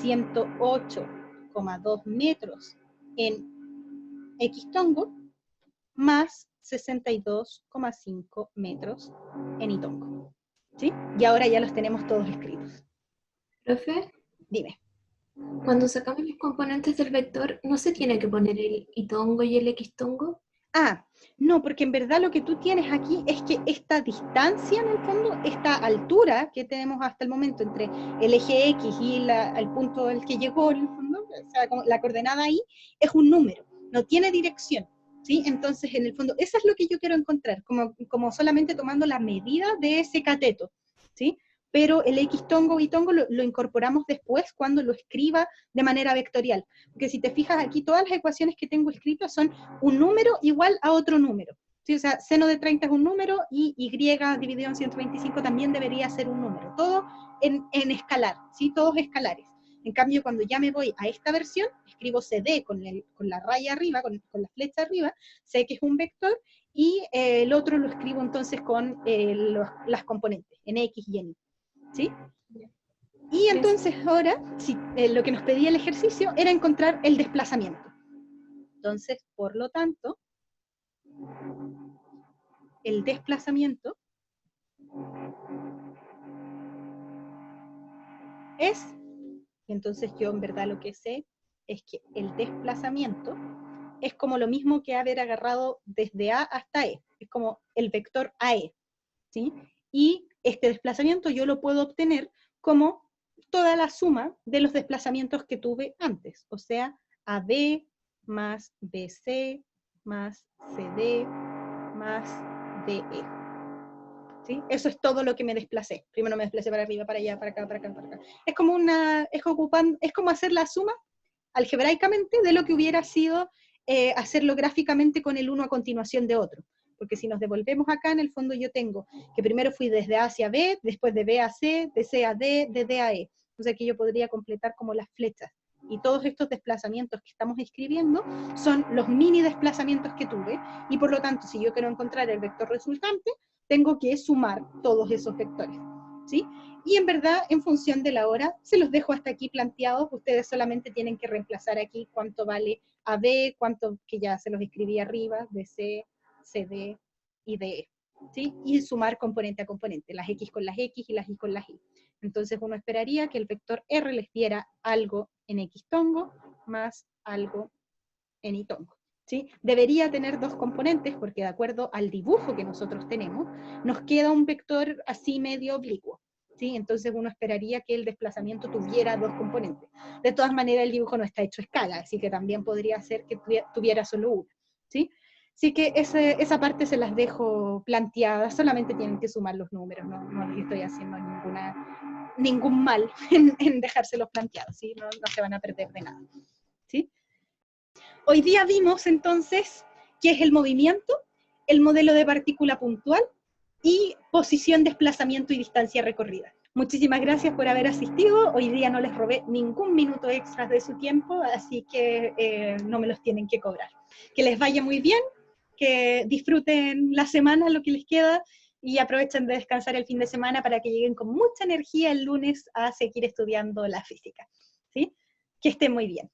108,2 metros en X-tongo más 62,5 metros en Y-tongo. ¿Sí? Y ahora ya los tenemos todos escritos. Profe, Dime. cuando sacamos los componentes del vector, ¿no se tiene que poner el y-tongo y el x-tongo? Ah, no, porque en verdad lo que tú tienes aquí es que esta distancia, en el fondo, esta altura que tenemos hasta el momento entre el eje X y el punto al que llegó, en el fondo, o sea, la coordenada ahí, es un número, no tiene dirección, ¿sí? Entonces, en el fondo, eso es lo que yo quiero encontrar, como solamente tomando la medida de ese cateto, ¿sí? Pero el X-tongo y tongo lo incorporamos después cuando lo escriba de manera vectorial. Porque si te fijas aquí, todas las ecuaciones que tengo escritas son un número igual a otro número. ¿Sí? O sea, seno de 30 es un número y Y dividido en 125 también debería ser un número. Todo en escalar, ¿sí? Todos escalares. En cambio, cuando ya me voy a esta versión, escribo CD con la raya arriba, con la flecha arriba, sé que es un vector, y el otro lo escribo entonces con las componentes, en X y en Y. ¿Sí? Y entonces ahora, sí, lo que nos pedía el ejercicio era encontrar el desplazamiento. Entonces, por lo tanto, el desplazamiento es, y entonces yo en verdad lo que sé es que el desplazamiento es como lo mismo que haber agarrado desde A hasta E, es como el vector AE, ¿sí? Y este desplazamiento yo lo puedo obtener como toda la suma de los desplazamientos que tuve antes, o sea, AB más BC más CD más DE. ¿Sí? Eso es todo lo que me desplacé. Primero me desplacé para arriba, para allá, para acá, para acá, para acá. Es como hacer la suma algebraicamente de lo que hubiera sido hacerlo gráficamente con el uno a continuación de otro. Porque si nos devolvemos acá, en el fondo yo tengo que primero fui desde A hacia B, después de B a C, de C a D, de D a E. O sea que yo podría completar como las flechas. Y todos estos desplazamientos que estamos escribiendo son los mini desplazamientos que tuve, y por lo tanto, si yo quiero encontrar el vector resultante, tengo que sumar todos esos vectores, ¿sí? Y en verdad, en función de la hora, se los dejo hasta aquí planteados, ustedes solamente tienen que reemplazar aquí cuánto vale AB, cuánto, que ya se los escribí arriba, DC, CD y DE, ¿sí? Y sumar componente a componente, las X con las X y las Y con las Y. Entonces uno esperaría que el vector R les diera algo en X-tongo más algo en Y-tongo. ¿Sí? Debería tener dos componentes porque de acuerdo al dibujo que nosotros tenemos, nos queda un vector así medio oblicuo. ¿Sí? Entonces uno esperaría que el desplazamiento tuviera dos componentes. De todas maneras, el dibujo no está hecho a escala, así que también podría ser que tuviera solo una. ¿Sí? Así que esa parte se las dejo planteadas, solamente tienen que sumar los números, no les estoy haciendo ningún mal en dejárselos planteados, ¿sí? No se van a perder de nada. ¿Sí? Hoy día vimos entonces qué es el movimiento, el modelo de partícula puntual y posición, desplazamiento y distancia recorrida. Muchísimas gracias por haber asistido. Hoy día no les robé ningún minuto extra de su tiempo, así que no me los tienen que cobrar. Que les vaya muy bien, que disfruten la semana, lo que les queda, y aprovechen de descansar el fin de semana para que lleguen con mucha energía el lunes a seguir estudiando la física, ¿sí? Que estén muy bien.